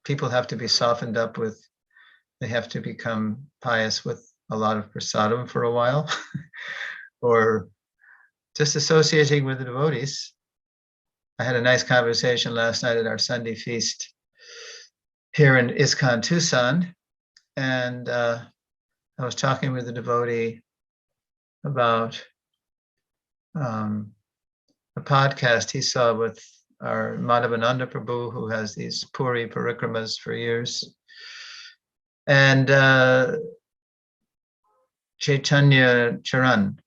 people have to be softened up they have to become pious with a lot of prasadam for a while, or just associating with the devotees. I had a nice conversation last night at our Sunday feast here in ISKCON Tucson, and I was talking with a devotee about a podcast he saw with our Madhavananda Prabhu, who has these Puri parikramas for years, and Chaitanya Charan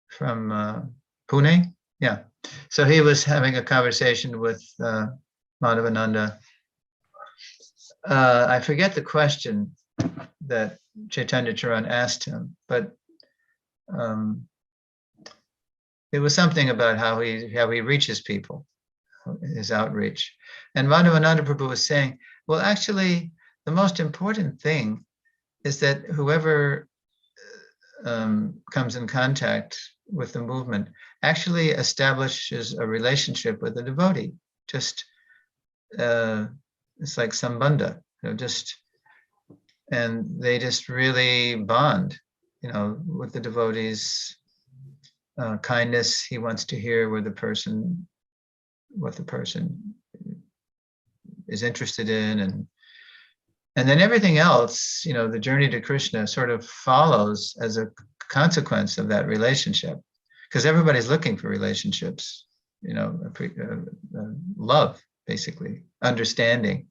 from Pune. Yeah. So he was having a conversation with Madhavananda. I forget the question that Chaitanya Charan asked him, but it was something about how he reaches people, his outreach. And Madhavananda Prabhu was saying, well, actually, the most important thing is that whoever comes in contact with the movement actually establishes a relationship with the devotee. Just it's like sambandha, and they just really bond, with the devotees. Kindness, he wants to hear what the person is interested in, and then everything else, the journey to Krishna sort of follows as a consequence of that relationship, because everybody's looking for relationships, love, basically, understanding.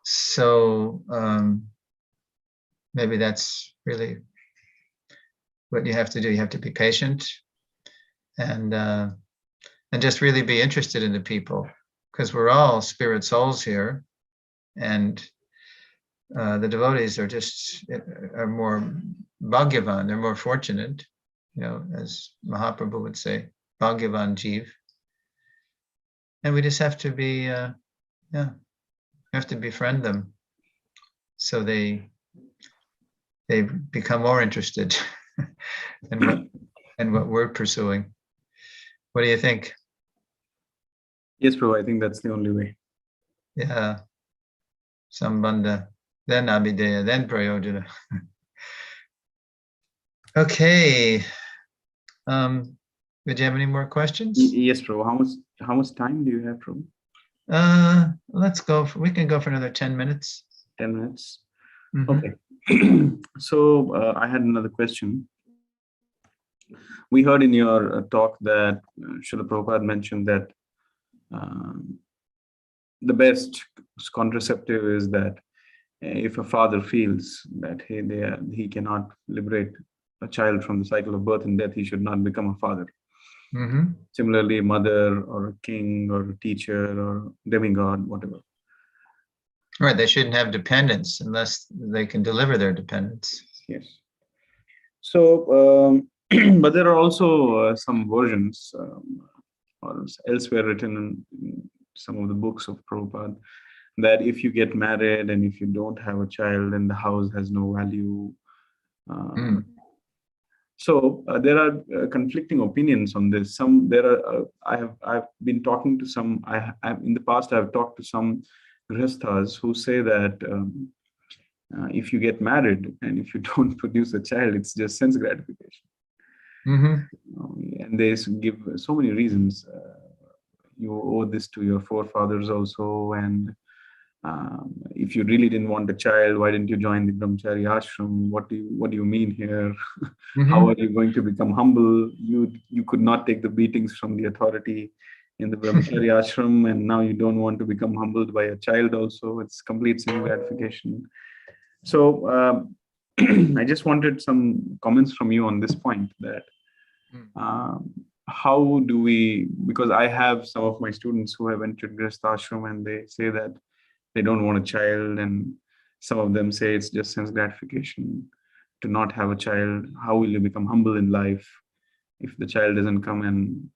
So maybe that's really what you have to do. You have to be patient and just really be interested in the people, because we're all spirit souls here, and the devotees are more bhagyavan, they're more fortunate, as Mahaprabhu would say, bhagyavan jeev. And we just have to be, have to befriend them, so they become more interested in what we're pursuing. What do you think? Yes, Prabhu, I think that's the only way. Yeah. Sambandha, then abhideya, then prayojana. Okay. Did you have any more questions? Yes, Prabhu. How much time do you have, Prabhu? Let's go. We can go for another 10 minutes. 10 minutes. Mm-hmm. Okay. So I had another question. We heard in your talk that Srila Prabhupada mentioned that the best contraceptive is that if a father feels that he cannot liberate a child from the cycle of birth and death, he should not become a father. Mm-hmm. Similarly, a mother or a king or a teacher or demigod, whatever. Right, they shouldn't have dependents unless they can deliver their dependents. Yes. So, but there are also some versions or elsewhere written in some of the books of Prabhupada that if you get married and if you don't have a child, then the house has no value. Mm. So there are conflicting opinions on this. Some there are. I've been talking to some. In the past I've talked to some grihasthas who say that if you get married and if you don't produce a child, it's just sense gratification. And they give so many reasons. You owe this to your forefathers also, and if you really didn't want a child, why didn't you join the brahmachari ashram? What do you mean here? How are you going to become humble? You could not take the beatings from the authority in the brahmachari ashram, and now you don't want to become humbled by a child also. It's complete sense gratification. So I just wanted some comments from you on this point, that how do we, because I have some of my students who have entered Grihastha ashram and they say that they don't want a child, and some of them say it's just sense gratification to not have a child. How will you become humble in life if the child doesn't come and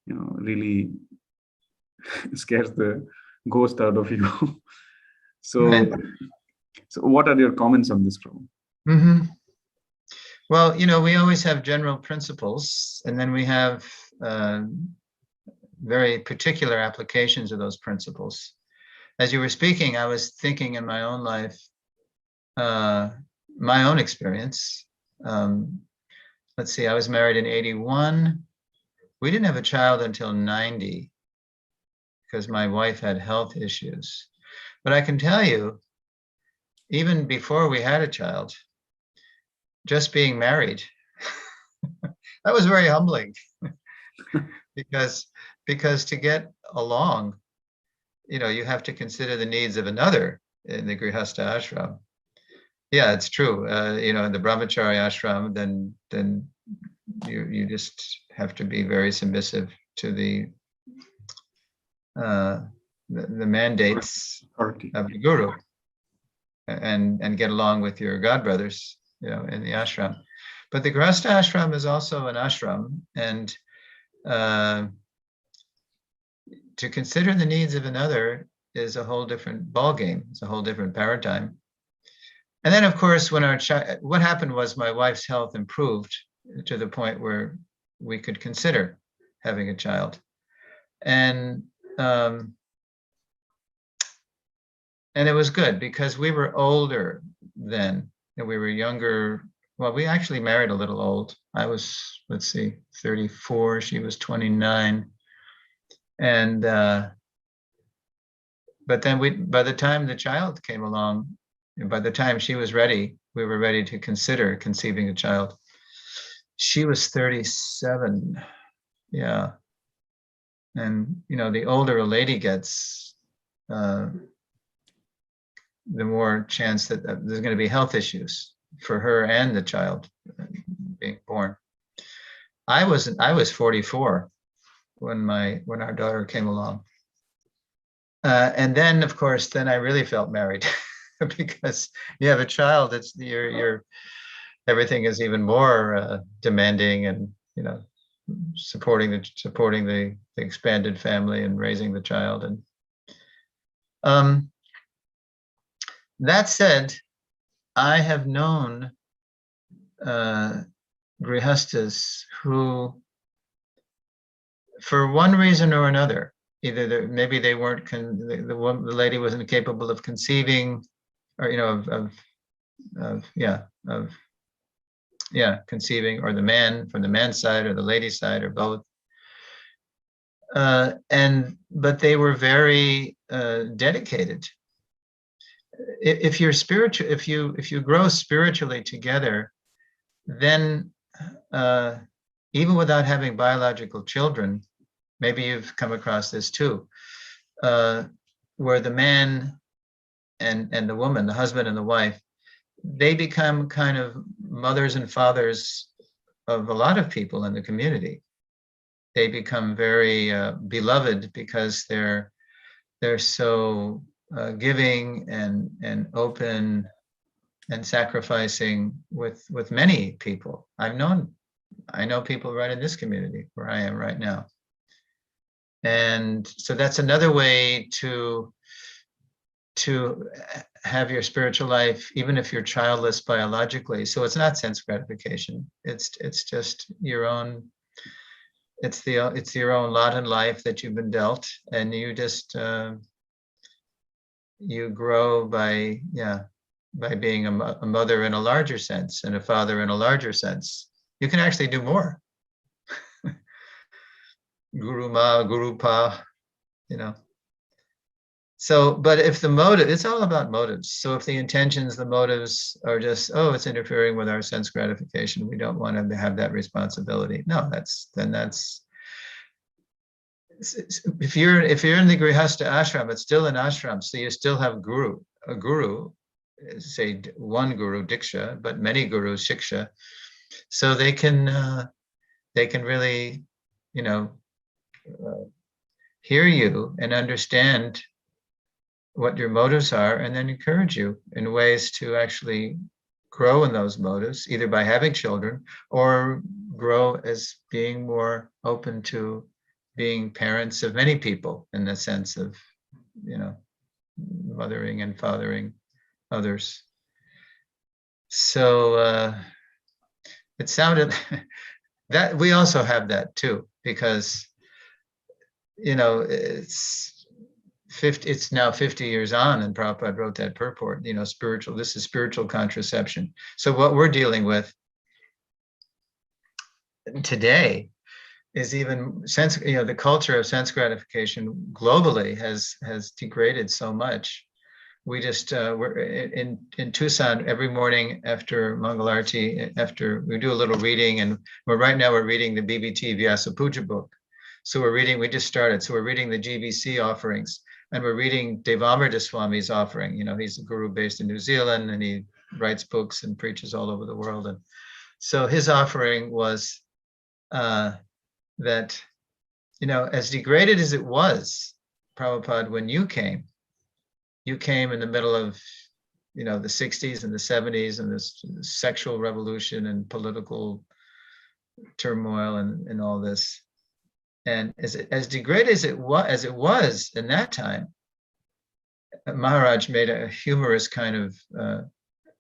really scares the ghost out of you? So what are your comments on this, Prabhu? Well, we always have general principles, and then we have very particular applications of those principles. As you were speaking, I was thinking in my own life, my own experience. Let's see, I was married in 81. We didn't have a child until 90 because my wife had health issues. But I can tell you, even before we had a child, just being married, that was very humbling because to get along, you have to consider the needs of another in the Grihastha ashram. Yeah, it's true. In the brahmachari ashram, then you just have to be very submissive to the mandates of the guru, and get along with your godbrothers, in the ashram. But the Grihastha ashram is also an ashram, and to consider the needs of another is a whole different ballgame. It's a whole different paradigm. And then, of course, when what happened was my wife's health improved to the point where we could consider having a child. And it was good because we were older then and we were younger. Well, we actually married a little old. I was, 34, she was 29. And but then by the time the child came along, and by the time she was ready, we were ready to consider conceiving a child. She was 37. Yeah. And the older a lady gets, the more chance that there's going to be health issues for her and the child being born. I was 44 when our daughter came along. And then, of course, I really felt married because you have a child. It's your everything is even more demanding, and supporting the expanded family and raising the child. And that said, I have known grihasthas who, for one reason or another, either maybe they weren't the lady wasn't capable of conceiving, or conceiving, or the man, from the man's side or the lady's side, or both. But they were very dedicated. If you're spiritual, if you grow spiritually together, then even without having biological children, maybe you've come across this too, where the man and the woman, the husband and the wife, they become kind of mothers and fathers of a lot of people in the community. They become very beloved because they're so giving and open and sacrificing with many people. I know people right in this community where I am right now. And so that's another way to have your spiritual life, even if you're childless biologically. So it's not sense gratification. It's just your own, it's your own lot in life that you've been dealt, and you just you grow by being a mother in a larger sense and a father in a larger sense. You can actually do more. Guru Ma, Guru Pa, So, but if the motive, it's all about motives. So if the intentions, the motives are just, oh, it's interfering with our sense gratification, we don't want to have that responsibility. No, if you're in the Grihastha ashram, it's still an ashram. So you still have a guru, say one guru, Diksha, but many gurus, Shiksha. So they can really, hear you and understand what your motives are, and then encourage you in ways to actually grow in those motives, either by having children or grow as being more open to being parents of many people in the sense of, mothering and fathering others. So it sounded that we also have that too, because, it's now 50 years on, and Prabhupada wrote that purport, this is spiritual contraception. So what we're dealing with today is even the culture of sense gratification globally has degraded so much. We just, we're in Tucson every morning after Mangalarti, after we do a little reading, and right now we're reading the BBT Vyasa Puja book. So we just started. So we're reading the GBC offerings. And we're reading Devamrita Swami's offering. He's a guru based in New Zealand, and he writes books and preaches all over the world. And so his offering was that, as degraded as it was, Prabhupada, when you came in the middle of, the 60s and the 70s and this sexual revolution and political turmoil and all this. And as degraded as it was in that time, Maharaj made a humorous kind of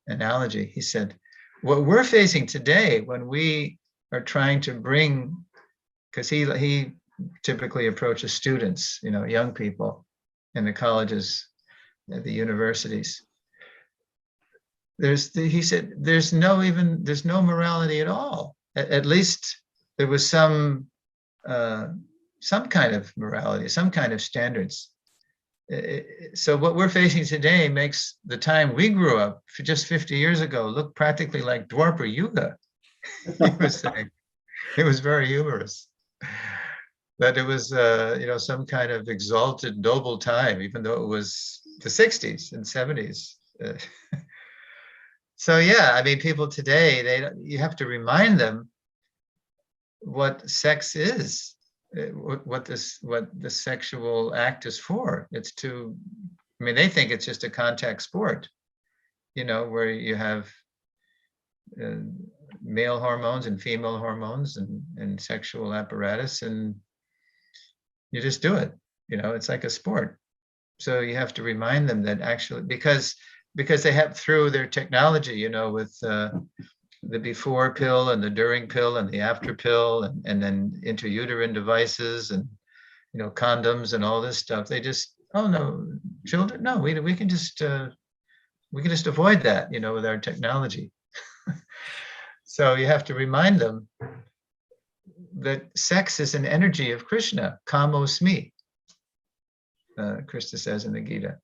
analogy. He said, what we're facing today when we are trying to bring, because he typically approaches students, young people in the colleges, at the universities. He said, there's no morality at all. At least there was some kind of morality, some kind of standards. So what we're facing today makes the time we grew up just 50 years ago look practically like Dwapar Yuga. He was saying, it was very humorous, that it was some kind of exalted, noble time, even though it was the 60s and 70s. So people today, you have to remind them what sex is, what the sexual act is for. It's they think it's just a contact sport, where you have male hormones and female hormones and sexual apparatus, and you just do it. It's like a sport. So you have to remind them that actually, because they have, through their technology, with the before pill and the during pill and the after pill and then intrauterine devices and condoms and all this stuff, they just, oh no, children, no, we can just avoid that, with our technology. So you have to remind them that sex is an energy of Krishna, kamosmi. Krishna says in the Gita,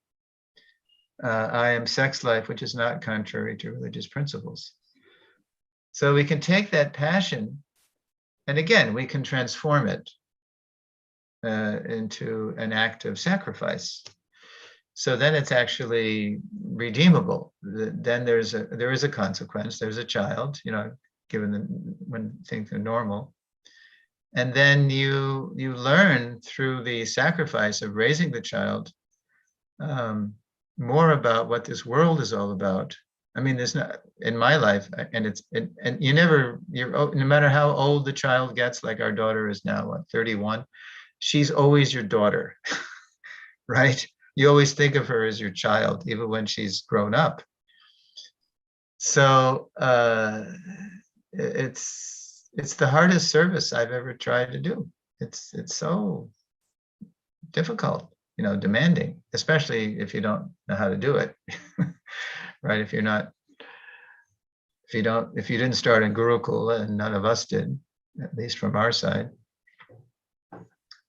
I am sex life, which is not contrary to religious principles. So we can take that passion, and again, we can transform it into an act of sacrifice. So then it's actually redeemable. Then there is a consequence. There's a child, given when things are normal. And then you learn through the sacrifice of raising the child more about what this world is all about. I mean, there's not in my life, and no matter how old the child gets, like our daughter is now, 31, she's always your daughter, right? You always think of her as your child, even when she's grown up. So it's the hardest service I've ever tried to do. It's so difficult, demanding, especially if you don't know how to do it, right? If you didn't start in Gurukul, and none of us did, at least from our side.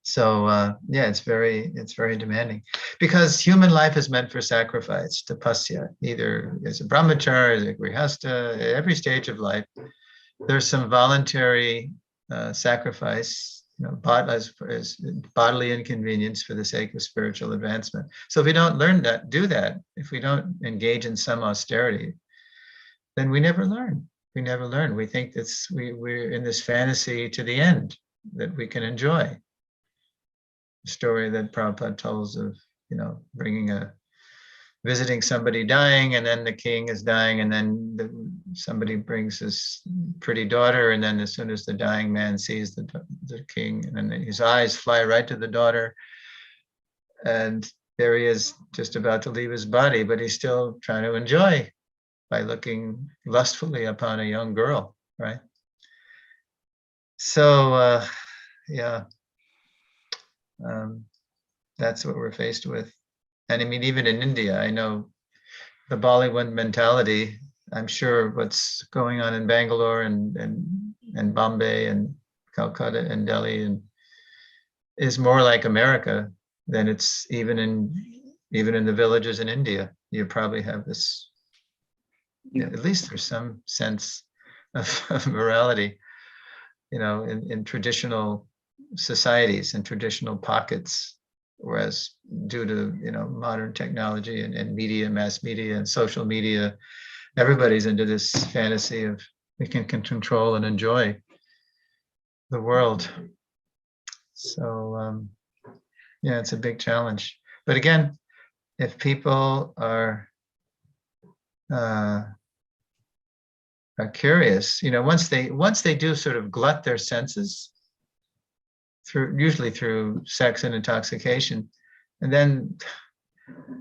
So yeah, it's very demanding, because human life is meant for sacrifice, tapasya, either as a brahmachari, as a grihasta, at every stage of life. There's some voluntary sacrifice, as bodily inconvenience for the sake of spiritual advancement. So if we don't do that, if we don't engage in some austerity, then we never learn. We think we're in this fantasy to the end that we can enjoy. The story that Prabhupada tells of, visiting somebody dying, and then the king is dying, and then somebody brings his pretty daughter, and then as soon as the dying man sees the king, and then his eyes fly right to the daughter, and there he is, just about to leave his body, but he's still trying to enjoy by looking lustfully upon a young girl, right? So yeah, that's what we're faced with. And I mean, even in India, I know the Bollywood mentality. I'm sure what's going on in Bangalore and Bombay and Calcutta and Delhi is more like America than it's even in the villages in India. You probably have this, at least there's some sense of morality, in traditional societies and traditional pockets. Whereas due to modern technology and media, mass media and social media, everybody's into this fantasy of we can control and enjoy the world. So yeah, it's a big challenge. But again, if people are curious, once they do sort of glut their senses, usually through sex and intoxication, and then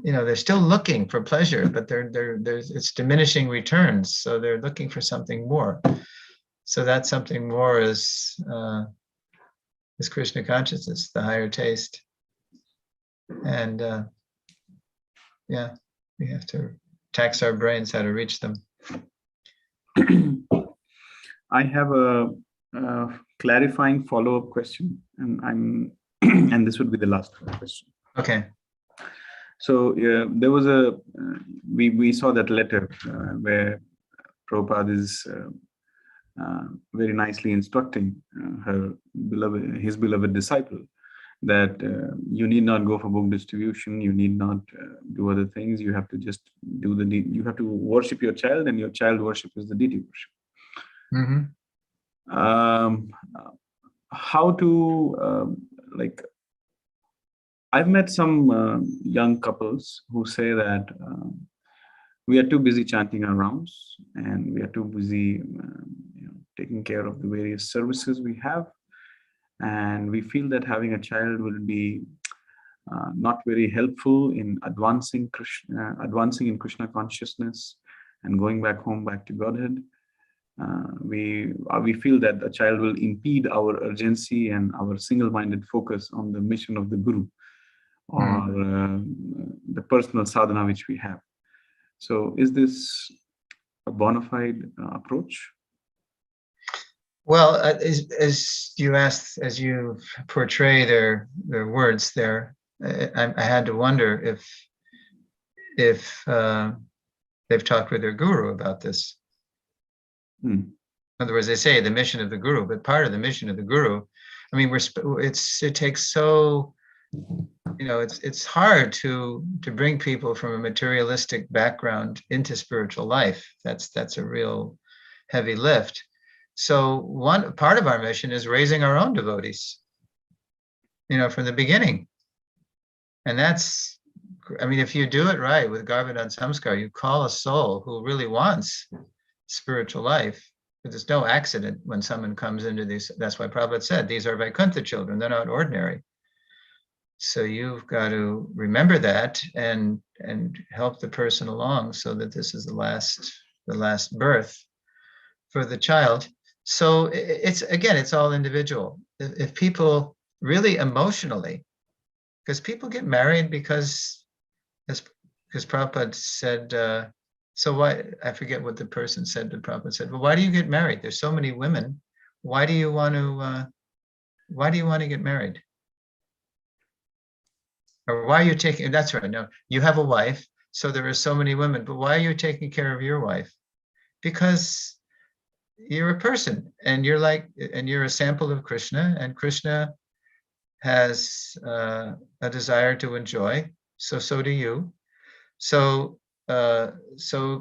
they're still looking for pleasure, but it's diminishing returns, so they're looking for something more. So that something more is Krishna consciousness, the higher taste. And yeah, we have to tax our brains how to reach them. I have a clarifying follow-up question, and and this would be the last question. Okay. So there was we saw that letter where Prabhupada is very nicely instructing his beloved disciple that you need not go for book distribution, you need not do other things, you have to just do you have to worship your child, and your child worship is the deity worship. Mm-hmm. How to I've met some young couples who say that we are too busy chanting our rounds, and we are too busy taking care of the various services we have, and we feel that having a child will be not very helpful in advancing in Krishna consciousness and going back to Godhead. We feel that a child will impede our urgency and our single-minded focus on the mission of the Guru or the personal sadhana which we have. So is this a bona fide approach? Well, as you asked, as you portray their words there, I had to wonder if they've talked with their guru about this. In other words, they say the mission of the guru, but part of the mission of the guru, I mean, it takes so, it's hard to bring people from a materialistic background into spiritual life. That's a real heavy lift. So one part of our mission is raising our own devotees, from the beginning. And that's I mean, if you do it right with Garbhadan Samskar, you call a soul who really wants spiritual life. But there's no accident when someone comes into these. That's why Prabhupada said, these are Vaikuntha children. They're not ordinary. So you've got to remember that and help the person along so that this is the last birth for the child. So it's all individual. If people really emotionally, because people get married because Prabhupada said, so why, I forget what the person said, but Prabhupada said, well, why do you get married? There's so many women. Why do you want to get married? Or why are you taking, that's right, no, you have a wife, so there are so many women, but why are you taking care of your wife? Because you're a person and you're a sample of Krishna, and Krishna has a desire to enjoy, so do you. So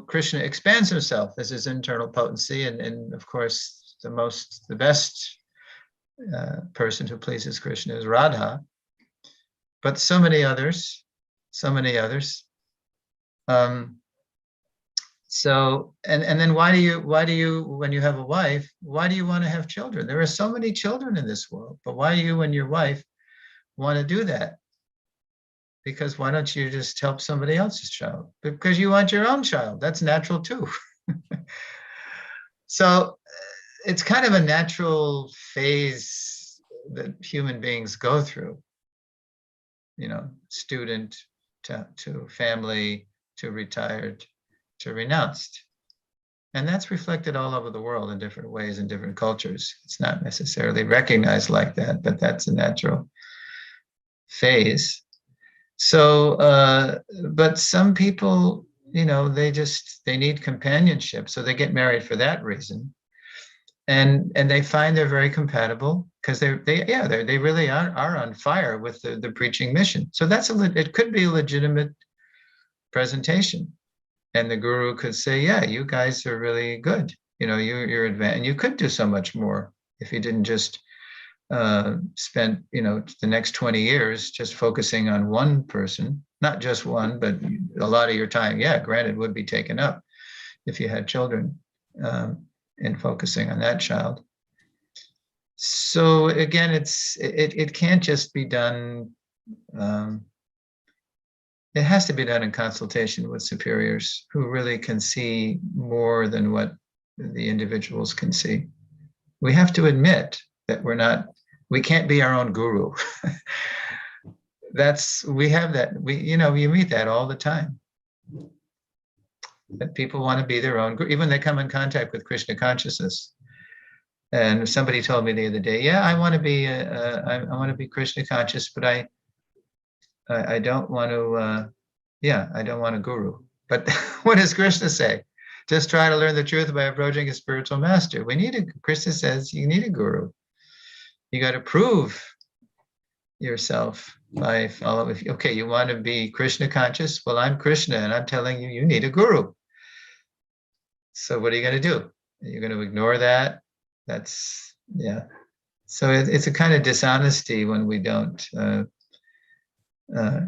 Krishna expands himself as his internal potency, and of course the best person who pleases Krishna is Radha, but so many others. So and then why do you when you have a wife, why do you want to have children? There are so many children in this world, but why do you and your wife want to do that? Because why don't you just help somebody else's child? Because you want your own child. That's natural too. So it's kind of a natural phase that human beings go through. Student to family, to retired, to renounced. And that's reflected all over the world in different ways in different cultures. It's not necessarily recognized like that, but that's a natural phase. So, but some people, they need companionship, so they get married for that reason, and they find they're very compatible because they really are on fire with the preaching mission. So it could be a legitimate presentation, and the guru could say, yeah, you guys are really good. You're advanced, and you could do so much more if you didn't just spent the next 20 years just focusing on one person, not just one, but a lot of your time, granted, would be taken up if you had children, in focusing on that child. So again, it can't just be done. It has to be done in consultation with superiors who really can see more than what the individuals can see. We have to admit that we can't be our own guru. You meet that all the time. That people want to be their own guru, even they come in contact with Krishna consciousness. And somebody told me the other day, I want to be Krishna conscious, but I don't want to, I don't want a guru. But what does Krishna say? Just try to learn the truth by approaching a spiritual master. Krishna says you need a guru. You got to prove yourself by following. Okay, you want to be Krishna conscious? Well, I'm Krishna, and I'm telling you, you need a guru. So what are you going to do? You're going to ignore that? So it's a kind of dishonesty when we don't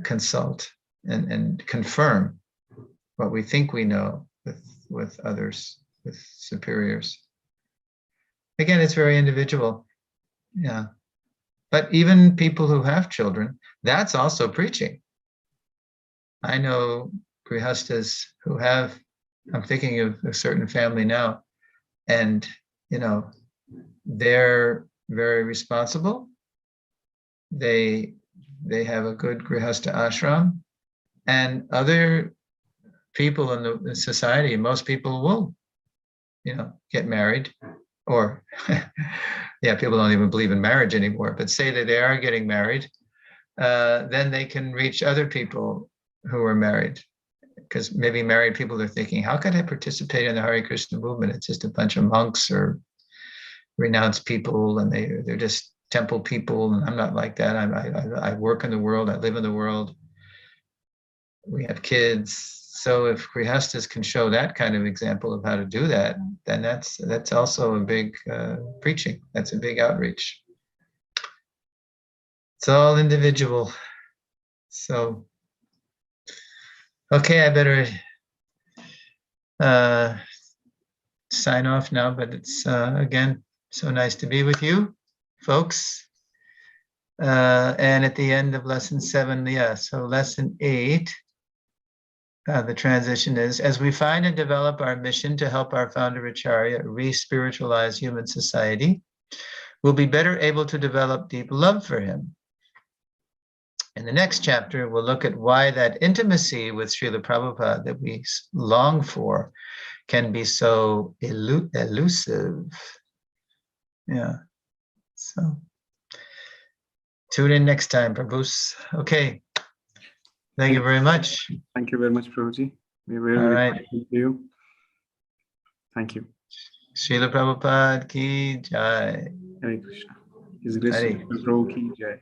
consult and confirm what we think we know with others, with superiors. Again, it's very individual. Yeah. But even people who have children, that's also preaching. I know grihastas who have, I'm thinking of a certain family now, and, they're very responsible. They have a good grihasta ashram, and other people in the society, most people will, get married, or people don't even believe in marriage anymore, but say that they are getting married, then they can reach other people who are married. Because maybe married people are thinking, how could I participate in the Hare Krishna movement? It's just a bunch of monks or renounced people, and they're just temple people, and I'm not like that. I work in the world, I live in the world. We have kids. So if grihastas can show that kind of example of how to do that, then that's also a big preaching. That's a big outreach. It's all individual. So Okay, I better sign off now, but it's again so nice to be with you folks. And at the end of lesson 7, so lesson 8, the transition is, as we find and develop our mission to help our founder Acharya re-spiritualize human society, we'll be better able to develop deep love for him. In the next chapter, we'll look at why that intimacy with Srila Prabhupada that we long for can be so elusive. Yeah, so tune in next time, Prabhus. Okay, thank you very much. Thank you very much, Prabhuji. We're very, All very right. grateful to you. Thank you. Srila Prabhupada ki jai. Hare Krishna. His Grace Hare. Prabhu ki jai.